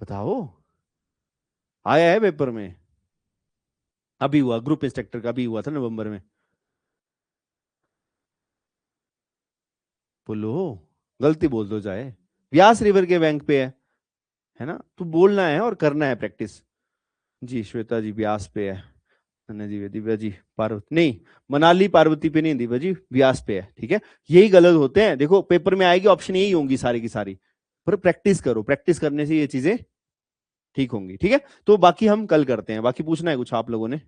बताओ, आया है पेपर में, अभी हुआ, ग्रुप इंस्ट्रक्टर का भी हुआ था नवंबर में। बोलो, गलती बोल दो जाए, व्यास रिवर के बैंक पे है ना, तो बोलना है और करना है प्रैक्टिस। जी श्वेता जी, व्यास पे है। अन्य जी, दिव्या जी, पार्वती नहीं, मनाली पार्वती पे नहीं, दिव्या जी व्यास पे है। ठीक है, यही गलत होते हैं, देखो पेपर में आएगी, ऑप्शन यही होंगी सारी की सारी, पर प्रैक्टिस करो, प्रैक्टिस करने से ये चीजें ठीक होंगी। ठीक है, तो बाकी हम कल करते हैं। बाकी पूछना है कुछ आप लोगों ने,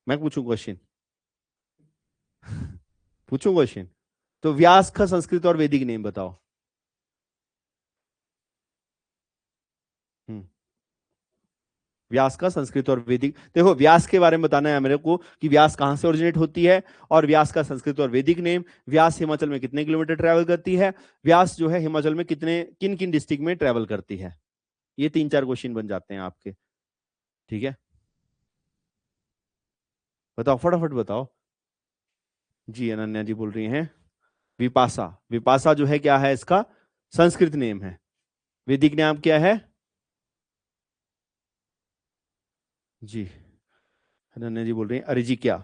मैं पूछूं क्वेश्चन? पूछूं क्वेश्चन? तो व्यास का संस्कृत और वैदिक नेम बताओ। हम्म, व्यास का संस्कृत और वैदिक, देखो व्यास के बारे में बताना है मेरे को कि व्यास कहां से ओरिजिनेट होती है, और व्यास का संस्कृत और वैदिक नेम, व्यास हिमाचल में कितने किलोमीटर ट्रेवल करती है, व्यास जो है हिमाचल में कितने किन किन डिस्ट्रिक्ट में ट्रेवल करती है। ये 3-4 क्वेश्चन बन जाते हैं आपके। ठीक है, बताओ फटाफट बताओ। जी अनन्या जी बोल रही हैं विपाशा, विपाशा जो है क्या है, इसका संस्कृत नेम है। वैदिक नाम क्या है? जी अनन्या जी बोल रही हैं अरिजिकिया।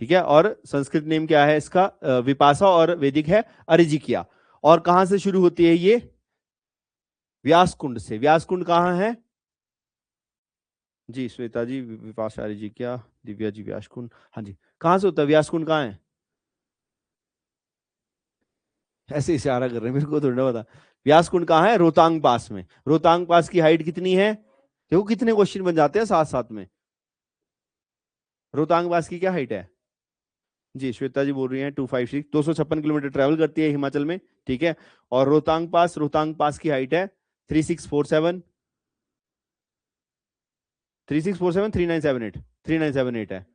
ठीक है, और संस्कृत नेम क्या है इसका? विपाशा, और वैदिक है अरिजिकिया। और कहां से शुरू होती है ये? व्यासकुंड से। व्यासकुंड कहाँ है? जी श्वेता जी, विपाशा अरिजिकिया, दिव्या जी व्यासकुंड। हाँ जी, कहाँ से होता है व्यासकुंड, कहाँ है? ऐसे इशारा कर रहे हैं, मेरे को थोड़ा पता। व्यासकुंड कहाँ है? रोहतांग पास में। रोहतांग पास की हाइट कितनी है? देखो कितने क्वेश्चन बन जाते हैं साथ साथ में। रोहतांग पास की क्या हाइट है? जी श्वेता जी बोल रही हैं 256, 256 किलोमीटर ट्रेवल करती है हिमाचल में। ठीक है, और रोहतांग पास की हाइट है 3647, 3647, 3978, 3978 है,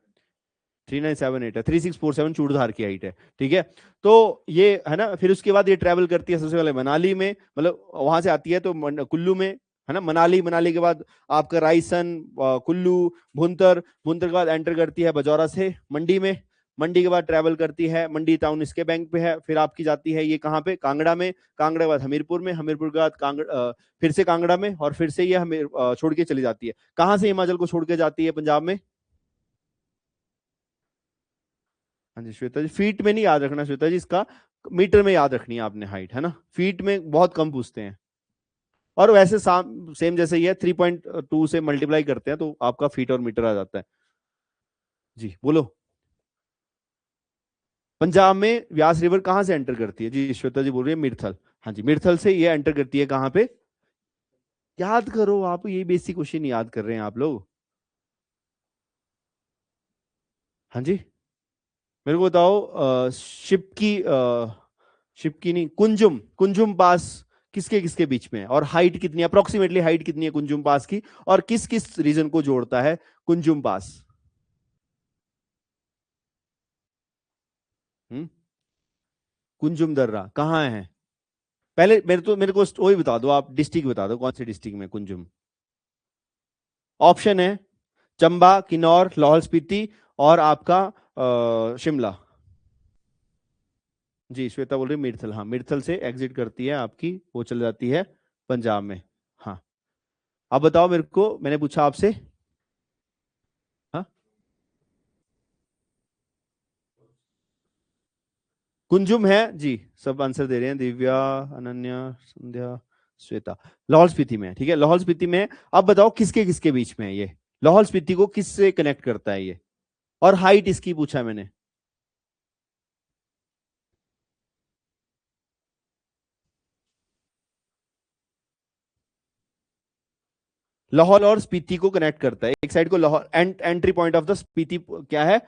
3978 है, 3647 चूड़धार की हाइट है। ठीक है, तो ये है ना, फिर उसके बाद ये ट्रेवल करती है सबसे पहले मनाली में, मतलब वहां से आती है तो कुल्लू में, है ना, मनाली, मनाली के बाद आपका रायसन, कुल्लू, भुंतर, भुंतर के बाद एंटर करती है बजौरा से मंडी में, मंडी के बाद ट्रेवल करती है, मंडी टाउन इसके बैंक पे है, फिर आपकी जाती है ये कहाँ पे, कांगड़ा में, कांगड़ा के बाद हमीरपुर में, हमीरपुर के बाद फिर से कांगड़ा में, और फिर से ये हमें छोड़ के चली जाती है। कहाँ से हिमाचल को छोड़ के जाती है पंजाब में? हाँ जी श्वेता जी, फीट में नहीं याद रखना श्वेता जी इसका, मीटर में याद रखनी है आपने हाइट, है ना, फीट में बहुत कम पूछते हैं। और वैसे सेम जैसे ही है, 3.2 से मल्टीप्लाई करते हैं तो आपका फीट और मीटर आ जाता है। जी बोलो। पंजाब में व्यास रिवर कहाँ से एंटर करती है? जी श्वेता जी बोल रही है मिर्थल। हाँ जी, मिर्थल से ये एंटर करती है कहाँ पे? याद करो आप, ये बेसिक क्वेश्चन याद कर रहे हैं आप लोग। हाँ जी, मेरे को बताओ, शिप की नहीं, कुंजुम, कुंजुम पास किसके किसके बीच में है, और हाइट कितनी है, अप्रोक्सीमेटली हाइट कितनी है कुंजुम पास की, और किस किस रीजन को जोड़ता है कुंजुम पास? हम्म, कुंजुम दर्रा कहाँ है? पहले मेरे को वही बता दो, आप डिस्ट्रिक्ट बता दो, कौन से डिस्ट्रिक्ट में कुंजुम? ऑप्शन है चंबा, किन्नौर, लाहौल स्पीति और आपका शिमला। जी श्वेता बोल रही है मिर्थल, हाँ मिर्थल से एग्जिट करती है आपकी, वो चल जाती है पंजाब में। हाँ, अब बताओ मेरे को, मैंने पूछा आपसे। हाँ, कुंजुम है जी, सब आंसर दे रहे हैं, दिव्या, अनन्या, संध्या, श्वेता। लाहौल स्पीति में है, ठीक है, लाहौल स्पीति में है। अब बताओ किसके किसके बीच में है ये, लाहौल स्पीति को किससे कनेक्ट करता है ये, और हाइट इसकी पूछा मैंने। लाहौल और स्पीति को कनेक्ट करता है, एक साइड को Lahaul, entry point of the Spiti क्या है?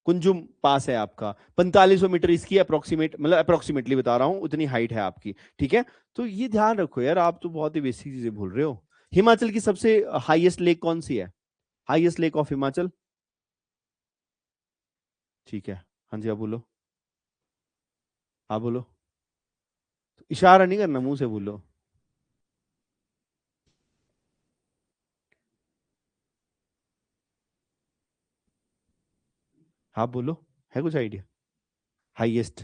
कुंजुम पास है आपका, 4500 मीटर इसकी अप्रोक्सीमेट, मतलब अप्रोक्सीमेटली बता रहा हूं, उतनी हाइट है आपकी, ठीक है। तो ये ध्यान रखो यार, आप तो बहुत ही बेसिक चीजें भूल रहे हो। हिमाचल की सबसे हाईएस्ट लेक कौन सी है? Highest lake of Himachal? ठीक है, हाँ जी, आप बोलो, आप बोलो, इशारा नहीं करना, मुंह से बोलो। आप बोलो, है कुछ आइडिया? हाईएस्ट,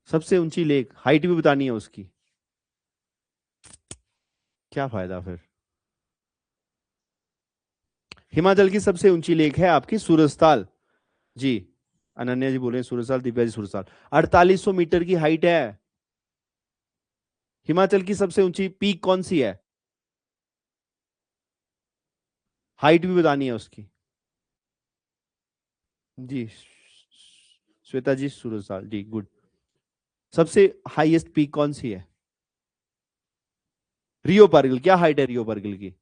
सबसे ऊंची लेक, हाइट भी बतानी है उसकी, क्या फायदा फिर? हिमाचल की सबसे ऊंची लेक है आपकी सूरजताल। जी, अनन्या जी बोल रहे हैं सूरजताल, दिव्या जी सूरजताल, 4800 मीटर की हाइट है। हिमाचल की सबसे ऊंची पीक कौन सी है? हाइट भी बतानी है उसकी। जी श्वेता जी सूरजताल, जी गुड। सबसे हाईएस्ट पीक कौन सी है? रियो पार्गल, क्या हाइट है रियो पार्गल की?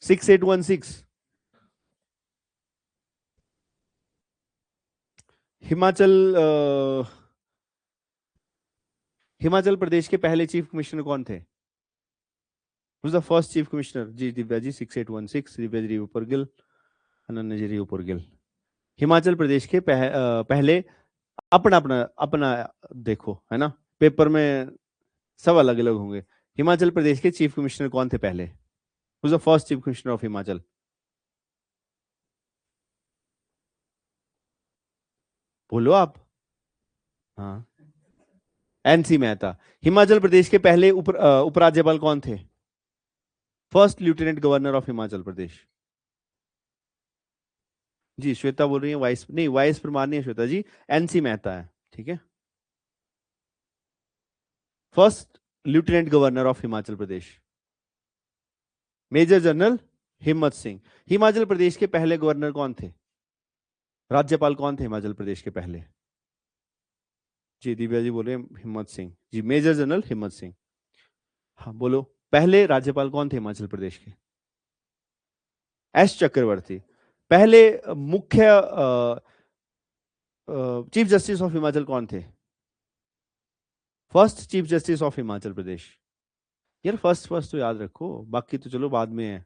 6816। हिमाचल हिमाचल प्रदेश के पहले चीफ कमिश्नर कौन थे? The first chief commissioner? जी दिव्या जी 6816, दिव्या जी रियो पार्गल, अनन्या जी रियो पार्गल। हिमाचल प्रदेश के पहले, अपना अपना अपना देखो, है ना, पेपर में सब अलग अलग होंगे। हिमाचल प्रदेश के चीफ कमिश्नर कौन थे पहले? The first chief commissioner of Himachal? बोलो आप। हाँ, एनसी मेहता। हिमाचल प्रदेश के पहले उपराज्यपाल कौन थे? First lieutenant governor of Himachal Pradesh? जी श्वेता बोल रही है वाइस, नहीं वाइस प्रमाण नहीं है श्वेता जी, एनसी मेहता है, ठीक है, first lieutenant governor of Himachal Pradesh, major general Himmat Singh. Himachal Pradesh के पहले गवर्नर कौन थे? राज्यपाल कौन थे हिमाचल प्रदेश के पहले? जी दिव्या जी बोल रहे हैं हिम्मत सिंह, जी मेजर जनरल हिम्मत सिंह। हाँ बोलो, पहले राज्यपाल कौन थे हिमाचल प्रदेश के? एस चक्रवर्ती। पहले मुख्य चीफ जस्टिस ऑफ हिमाचल कौन थे? First chief justice of Himachal Pradesh. यार फर्स्ट फर्स्ट तो याद रखो, बाकी तो चलो बाद में है।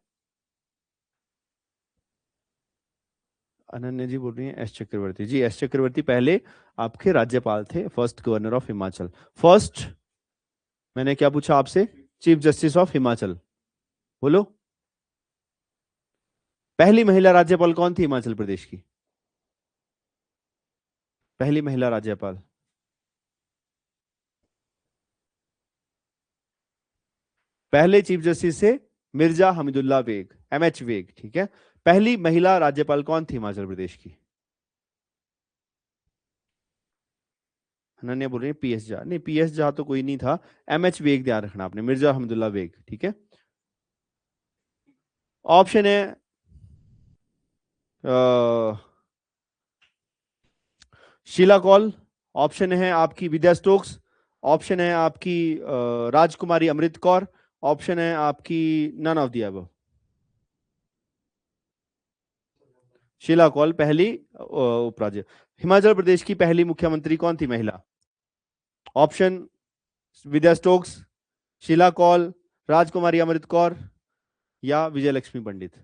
अनन्या जी बोल रही हैं एस चक्रवर्ती, जी एस चक्रवर्ती पहले आपके राज्यपाल थे, first governor of Himachal. First, मैंने क्या पूछा आपसे? चीफ जस्टिस ऑफ हिमाचल, बोलो। पहली महिला राज्यपाल कौन थी हिमाचल प्रदेश की? पहली महिला राज्यपाल? पहले चीफ जस्टिस से मिर्जा हमीदुल्लाह बेग, MH बेग, ठीक है। पहली महिला राज्यपाल कौन थी हिमाचल प्रदेश की? अनन्या बोल रही है PS झा, नहीं PS झा तो कोई नहीं था। MH बेग ध्यान रखना आपने, मिर्जा हमीदुल्लाह बेग, ठीक है। ऑप्शन है शीला कौल, ऑप्शन है आपकी विद्या स्टोक्स, ऑप्शन है आपकी राजकुमारी अमृत कौर, ऑप्शन है आपकी none of the above. Sheila Kaul पहली उपराज्य। हिमाचल प्रदेश की पहली मुख्यमंत्री कौन थी महिला? ऑप्शन विद्या स्टोक्स, शीला कौल, राजकुमारी अमृत कौर या विजय लक्ष्मी पंडित।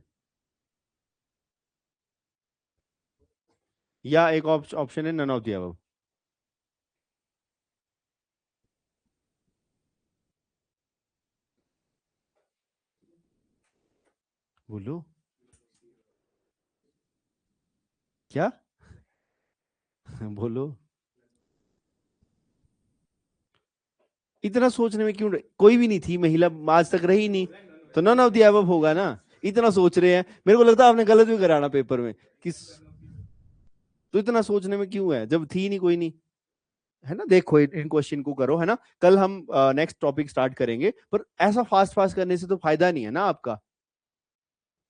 या एक ऑप्शन है नन ऑफ द अबव। बोलो क्या। बोलो। इतना सोचने में क्यों, कोई भी नहीं थी महिला आज तक रही नहीं, तो नन ऑफ द अबव होगा ना। इतना सोच रहे हैं, मेरे को लगता है आपने गलत भी कराना पेपर में किस, तो इतना सोचने में क्यों है जब थी नहीं कोई नहीं, है ना। देखो इन क्वेश्चन को करो, है ना। कल हम नेक्स्ट टॉपिक स्टार्ट करेंगे, पर ऐसा फास्ट फास्ट करने से तो फायदा नहीं है ना आपका,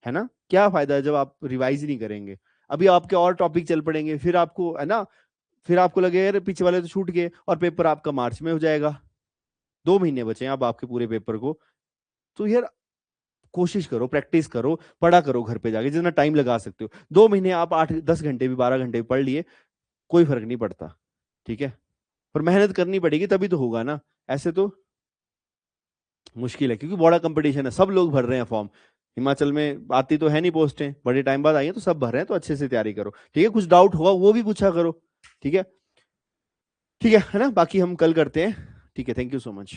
है ना। क्या फायदा है जब आप रिवाइज ही नहीं करेंगे। अभी आपके और टॉपिक चल पड़ेंगे, फिर आपको, है ना, फिर आपको लगेगा यार पीछे वाले तो छूट गए, और पेपर आपका मार्च में हो जाएगा। 2 महीने बचे हैं अब आपके पूरे पेपर को। तो यार कोशिश करो, प्रैक्टिस करो, पढ़ा करो घर पे जाके जितना टाइम लगा सकते हो। 2 महीने आप 8-10 घंटे भी 12 घंटे भी पढ़ लिए, कोई फर्क नहीं पड़ता, ठीक है। पर मेहनत करनी पड़ेगी तभी तो होगा ना, ऐसे तो मुश्किल है, क्योंकि बड़ा कंपटीशन है, सब लोग भर रहे हैं फॉर्म। हिमाचल में आती तो है नहीं पोस्टें, बड़े टाइम बाद आई हैं, तो सब भर रहे हैं, तो अच्छे से तैयारी करो, ठीक है। कुछ डाउट होगा वो भी पूछा करो, ठीक है। ठीक है ना, बाकी हम कल करते हैं, ठीक है। Thank you so much.